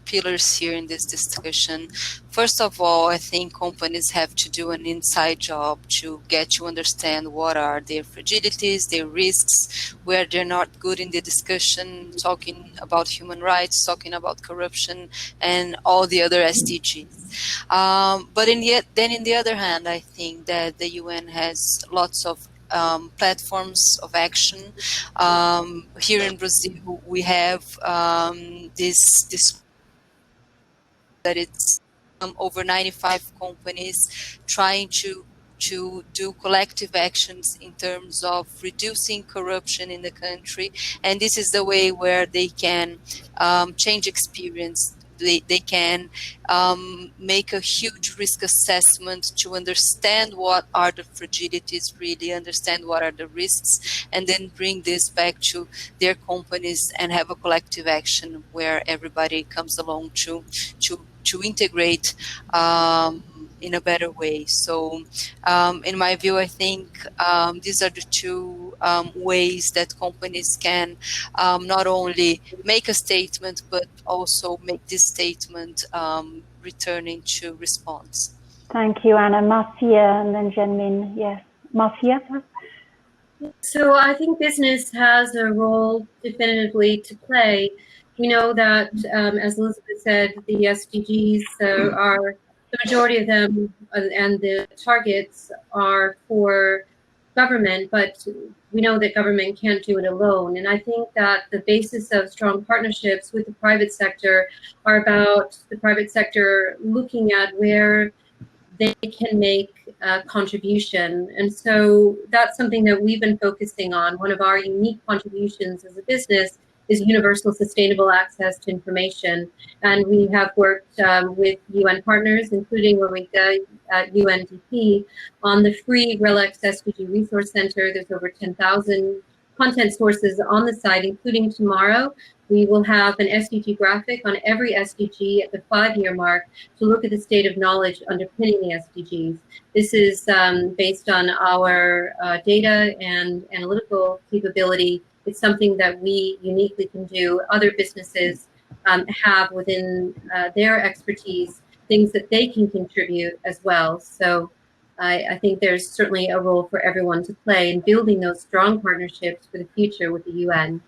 pillars here in this discussion. First of all, I think companies have to do an inside job to get to understand what are their fragilities, their risks, where they're not good in the discussion, talking about human rights, talking about corruption, and all the other SDGs. But in the other hand, I think that the UN has lots of platforms of action. Here in Brazil, we have this that it's over 95 companies trying to do collective actions in terms of reducing corruption in the country, and this is the way where they can change experience. They can make a huge risk assessment to understand what are the fragilities, really understand what are the risks, and then bring this back to their companies and have a collective action where everybody comes along to integrate in a better way. So in my view, I think these are the two ways that companies can not only make a statement, but also make this statement returning to response. Thank you, Anna. Marcia and then Zhenmin. Yes. Marcia? So I think business has a role definitively to play. We know that, as Elizabeth said, the SDGs are, the majority of them and the targets are for government, but we know that government can't do it alone. And I think that the basis of strong partnerships with the private sector are about the private sector looking at where they can make a contribution. And so that's something that we've been focusing on. One of our unique contributions as a business is universal sustainable access to information. And we have worked with UN partners, including Ulrika at UNDP, on the free RELX SDG Resource Center. There's over 10,000 content sources on the site, including tomorrow. We will have an SDG graphic on every SDG at the 5-year mark to look at the state of knowledge underpinning the SDGs. This is based on our data and analytical capability. It's something that we uniquely can do. Other businesses have within their expertise things that they can contribute as well. So I think there's certainly a role for everyone to play in building those strong partnerships for the future with the UN.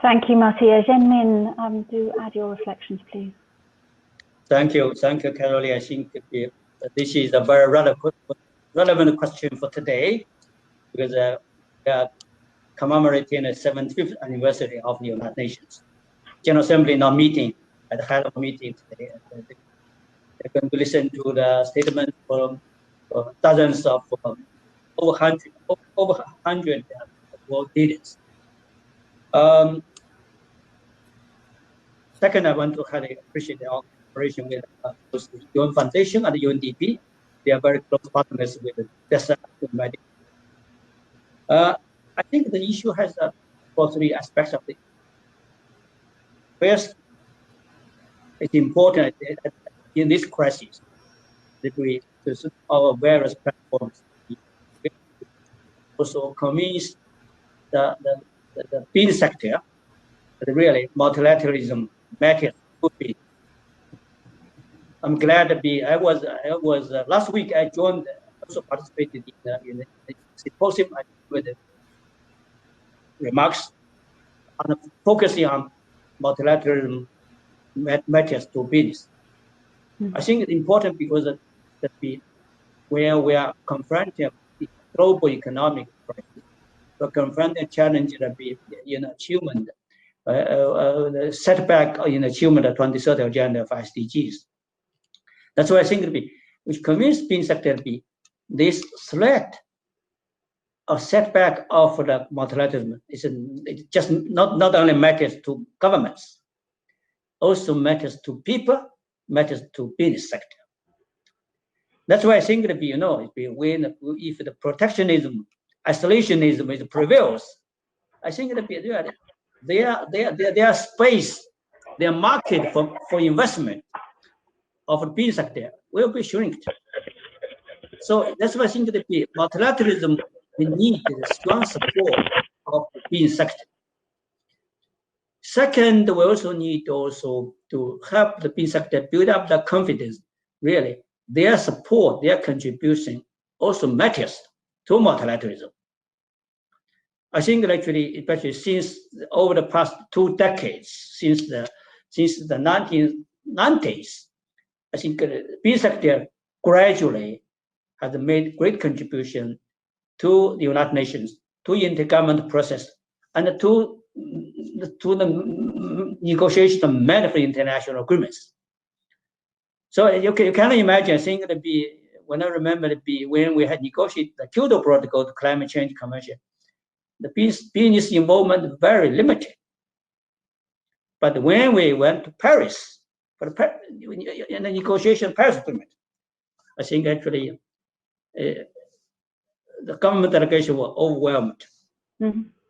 Thank you, Marcia. Zhenmin, do add your reflections, please. Thank you, Caroline. I think this is a very relevant question for today, because we are commemorating the 75th anniversary of the United Nations. General Assembly now meeting at the head of meeting today. They're going to listen to the statement from dozens of over 100 world leaders. Second, I want to highly appreciate our cooperation with the UN Foundation and the UNDP. They are very close partners with the Desert Medical. I think the issue has 3 aspects of it. First, it's important in this crisis that we use our various platforms, also convince the business sector, but really multilateralism matters to be. I'm glad to be. I was last week. I joined, also participated in the symposium. I with remarks on focusing on multilateralism matters to business. I think it's important because that where we are confronting the global economic crisis, we're confronting challenge that achievement, the setback in achievement of 2030 agenda of SDGs. That's why I think which convince business sector to be this threat or setback of the multilateralism it just not only matters to governments, also matters to people, matters to business sector. That's why I think that if the protectionism, isolationism prevails, I think that their space, their market for investment of the business sector will be shrinked. So that's why I think that multilateralism we need the strong support of the business sector. Second, we also need to help the business sector build up the confidence. Really, their support, their contribution also matters to multilateralism. I think actually, especially since over the past 2 decades, since the 1990s, I think the business sector gradually has made great contribution to the United Nations, to intergovernmental process, and to the negotiation of many international agreements. So you can imagine, I think when I remember when we had negotiated the Kyoto Protocol to Climate Change Convention, the business involvement very limited. But when we went to Paris for in the negotiation Paris Agreement, I think actually the government delegation were overwhelmed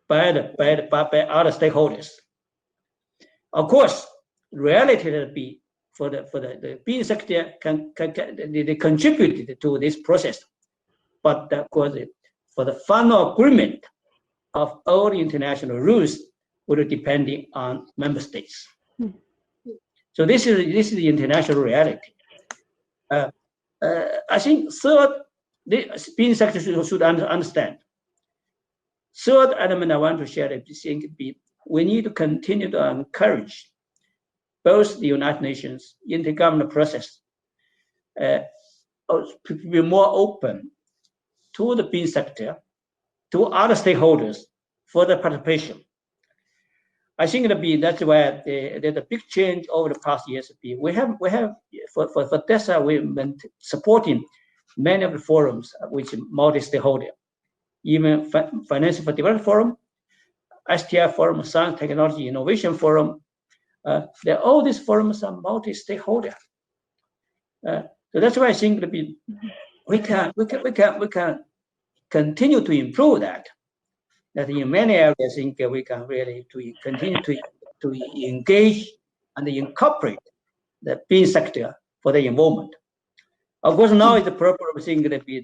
by other stakeholders. Of course, reality will be for the business sector they contributed to this process, but of course for the final agreement of all the international rules would depend on member states. So this is the international reality. I think third, the business sector should understand. Third element I want to share is we need to continue to encourage both the United Nations intergovernmental process to be more open to the business sector, to other stakeholders for the participation. I think that's why there's a big change over the past years. We have for DESA we've been supporting many of the forums which multi-stakeholder, even Financial for Development Forum, STI Forum, Science, Technology, Innovation Forum. All these forums are multi-stakeholder. So that's why I think we can continue to improve that. That in many areas, I think we can really continue to engage and incorporate the business sector for the involvement. Of course, now is the problem thing that the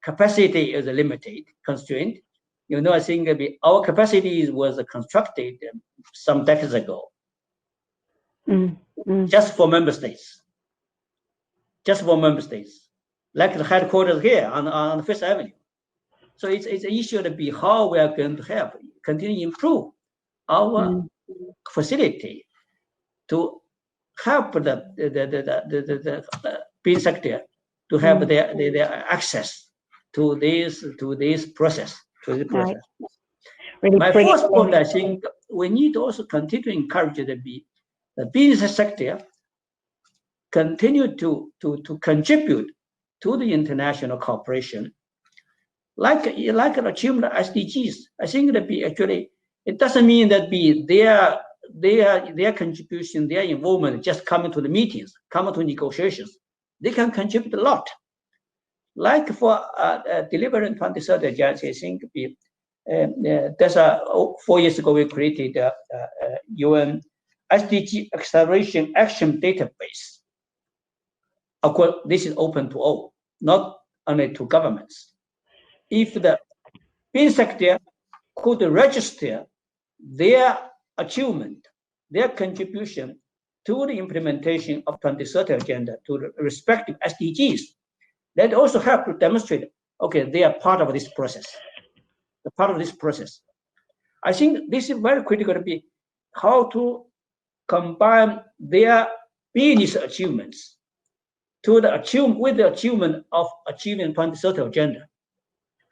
capacity is a limited constraint. I think our capacity was constructed some decades ago, just for member states, like the headquarters here on Fifth Avenue. So it's an issue to how we are going to continue to improve our facility to help the business sector to have their access to this process. Right. Really my first point, I think we need to also continue to encourage the business sector continue to contribute to the international cooperation, like an achievement of SDGs. I think that actually it doesn't mean that their contribution, their involvement just coming to the meetings, coming to negotiations. They can contribute a lot. Like for delivering 2030 agenda, I think there's 4 years ago we created a UN SDG Acceleration Action Database. Of course, this is open to all, not only to governments. If the business sector could register their achievement, their contribution to the implementation of 2030 agenda, to the respective SDGs, that also help to demonstrate, okay, they are part of this process. The part of this process. I think this is very critical to be how to combine their business achievements to the with the achievement of achieving 2030 agenda.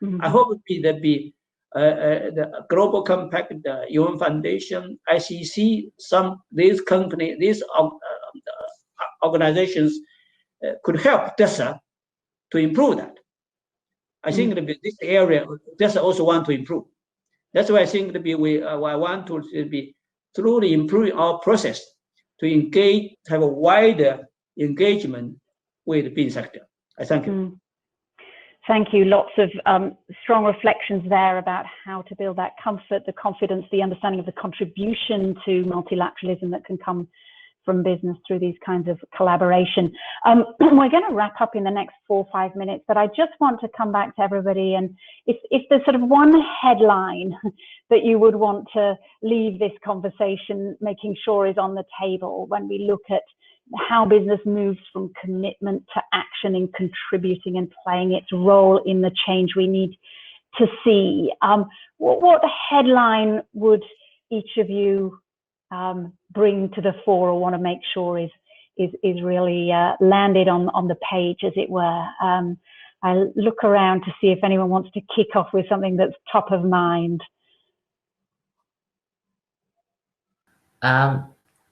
Mm-hmm. I hope that be the Global Compact, the UN Foundation, ICC, these companies, these organizations could help DESA to improve that. I think that this area, DESA also want to improve. That's why I think that I want to be through the improving our process to engage, have a wider engagement with the business sector. I thank you. Thank you. Lots of strong reflections there about how to build that comfort, the confidence, the understanding of the contribution to multilateralism that can come from business through these kinds of collaboration. We're going to wrap up in the next 4 or 5 minutes, but I just want to come back to everybody, and if there's sort of one headline that you would want to leave this conversation making sure is on the table when we look at how business moves from commitment to action and contributing and playing its role in the change we need to see, what headline would each of you bring to the fore or want to make sure is really landed on the page, as it were? I look around to see if anyone wants to kick off with something that's top of mind.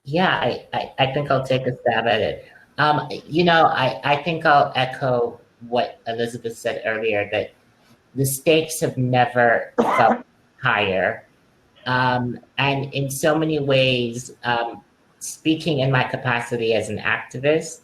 Yeah, I think I'll take a stab at it. I think I'll echo what Elizabeth said earlier, that the stakes have never felt higher. And in so many ways, speaking in my capacity as an activist,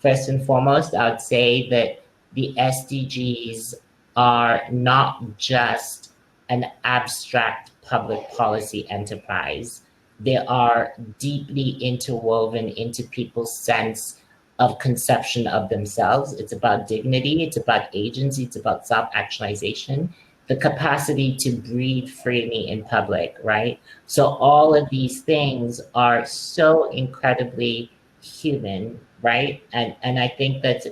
first and foremost, I would say that the SDGs are not just an abstract public policy enterprise. They are deeply interwoven into people's sense of conception of themselves. It's about dignity, it's about agency, it's about self-actualization, the capacity to breathe freely in public, right? So all of these things are so incredibly human, right? And I think that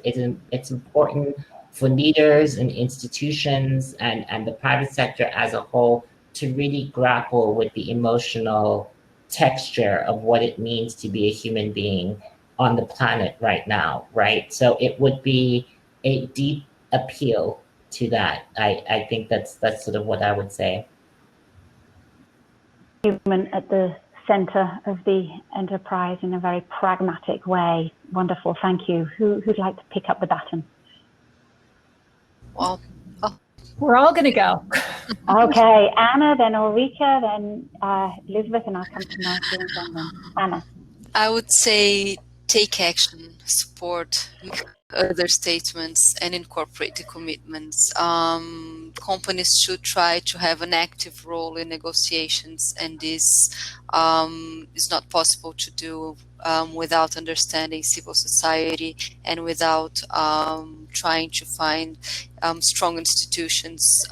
it's important for leaders and institutions and the private sector as a whole to really grapple with the emotional texture of what it means to be a human being on the planet right now, right? So it would be a deep appeal to that. I think that's sort of what I would say. Human at the center of the enterprise in a very pragmatic way. Wonderful, thank you. Who'd like to pick up the baton? Well, we're all going to go. Okay, Anna, then Ulrika, then Elizabeth, and I'll come to Marcia and then Anna. I would say take action, support other statements, and incorporate the commitments. Companies should try to have an active role in negotiations, and this is not possible to do without understanding civil society and without trying to find strong institutions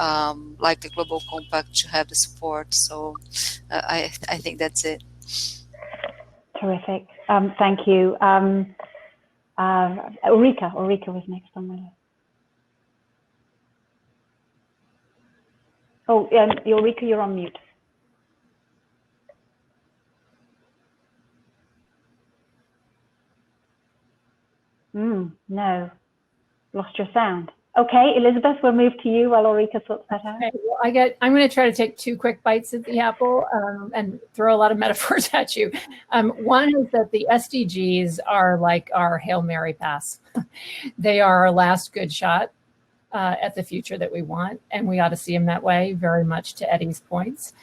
like the Global Compact to have the support. So I think that's it. Terrific. Thank you. Ulrika was next on my list. Oh, Ulrika, you're on mute. No, lost your sound. Okay, Elizabeth, we'll move to you while Ulrika sorts that out. Okay, well, I'm going to try to take 2 quick bites at the apple and throw a lot of metaphors at you. One is that the SDGs are like our Hail Mary pass. They are our last good shot at the future that we want, and we ought to see them that way, very much to Eddie's points.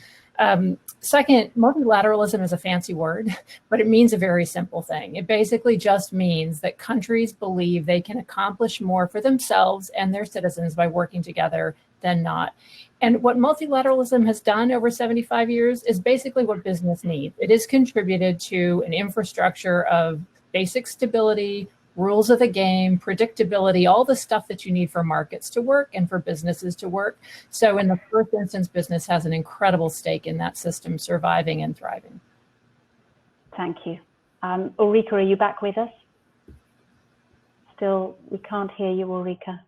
Second, multilateralism is a fancy word, but it means a very simple thing. It basically just means that countries believe they can accomplish more for themselves and their citizens by working together than not. And what multilateralism has done over 75 years is basically what business needs. It has contributed to an infrastructure of basic stability, rules of the game, predictability, all the stuff that you need for markets to work and for businesses to work. So in the first instance, business has an incredible stake in that system surviving and thriving. Thank you. Ulrika, are you back with us? Still, we can't hear you, Ulrika.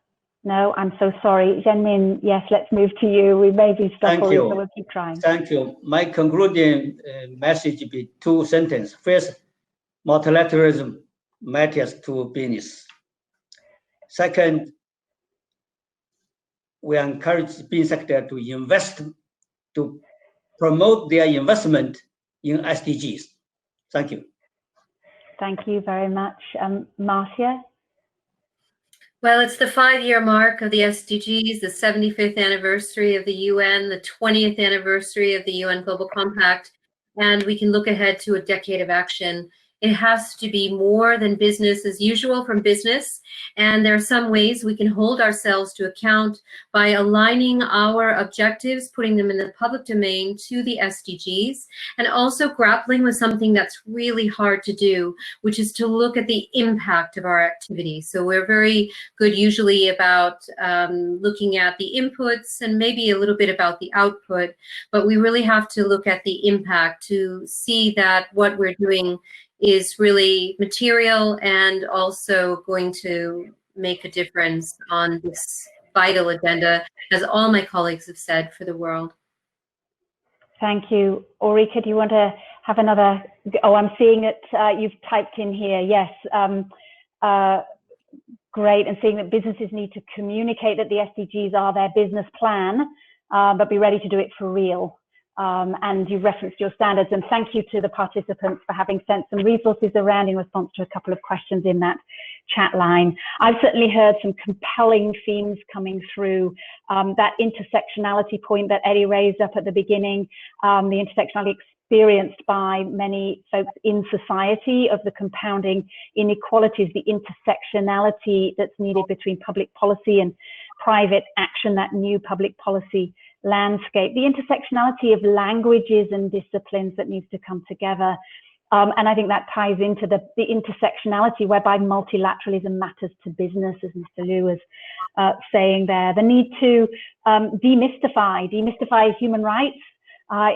No, I'm so sorry. Zhenmin, yes, let's move to you. We may be stuck, Ulrika, so we'll keep trying. Thank you. My concluding message will be 2 sentences. First, multilateralism matters to business. Second, we encourage the business sector to invest, to promote their investment in SDGs. Thank you. Thank you very much. Marcia? Well, it's the 5-year mark of the SDGs, the 75th anniversary of the UN, the 20th anniversary of the UN Global Compact, and we can look ahead to a decade of action. It has to be more than business as usual from business, and there are some ways we can hold ourselves to account by aligning our objectives, putting them in the public domain to the SDGs, and also grappling with something that's really hard to do, which is to look at the impact of our activities. So we're very good usually about looking at the inputs and maybe a little bit about the output, but we really have to look at the impact to see that what we're doing is really material and also going to make a difference on this vital agenda, as all my colleagues have said, for the world. Thank you. Ulrika, do you want to have another? Oh, I'm seeing that you've typed in here. Yes. Great. And seeing that businesses need to communicate that the SDGs are their business plan, but be ready to do it for real. And you referenced your standards, and thank you to the participants for having sent some resources around in response to a couple of questions in that chat line. I've certainly heard some compelling themes coming through. That intersectionality point that Eddie raised up at the beginning, the intersectionality experienced by many folks in society of the compounding inequalities, the intersectionality that's needed between public policy and private action, that new public policy landscape, the intersectionality of languages and disciplines that needs to come together. And I think that ties into the intersectionality whereby multilateralism matters to business, as Mr. Liu was saying there. The need to demystify human rights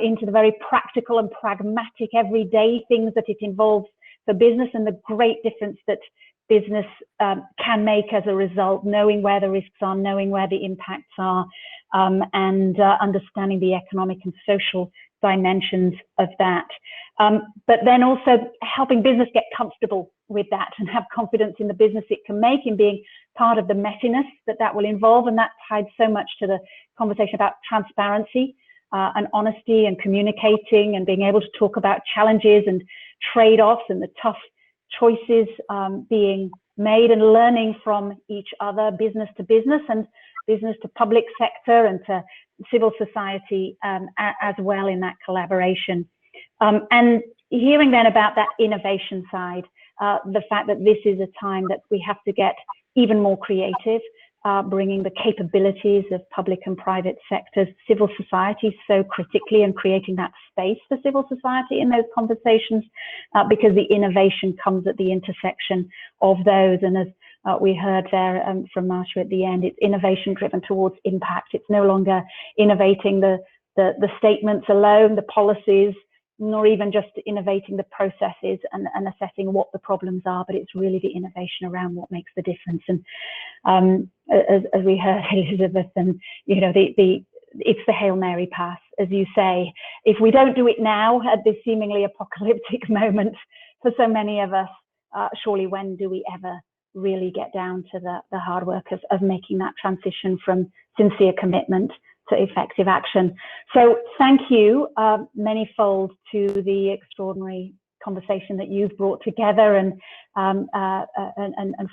into the very practical and pragmatic everyday things that it involves for business, and the great difference that business can make as a result, knowing where the risks are, knowing where the impacts are, and understanding the economic and social dimensions of that. But then also helping business get comfortable with that and have confidence in the business it can make, in being part of the messiness that will involve. And that tied so much to the conversation about transparency and honesty and communicating and being able to talk about challenges and trade-offs and the tough choices being made, and learning from each other, business to business and business to public sector and to civil society as well in that collaboration. And hearing then about that innovation side, the fact that this is a time that we have to get even more creative, bringing the capabilities of public and private sectors, civil society so critically, and creating that space for civil society in those conversations, because the innovation comes at the intersection of those. And as we heard there from Marcia at the end, it's innovation driven towards impact. It's no longer innovating the statements alone, the policies, nor even just innovating the processes and assessing what the problems are, but it's really the innovation around what makes the difference. And as we heard Elizabeth, and you know, it's the Hail Mary pass, as you say. If we don't do it now at this seemingly apocalyptic moment for so many of us, surely when do we ever really get down to the hard work of making that transition from sincere commitment to effective action? So thank you manyfold to the extraordinary conversation that you've brought together and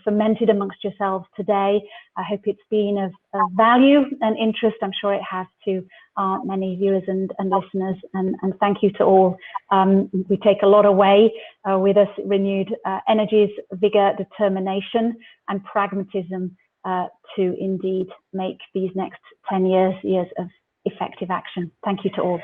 fermented amongst yourselves today. I hope it's been of value and interest. I'm sure it has to many viewers and listeners, and thank you to all. We take a lot away with us: renewed energies, vigor, determination and pragmatism to indeed make these next 10 years of effective action. Thank you to all.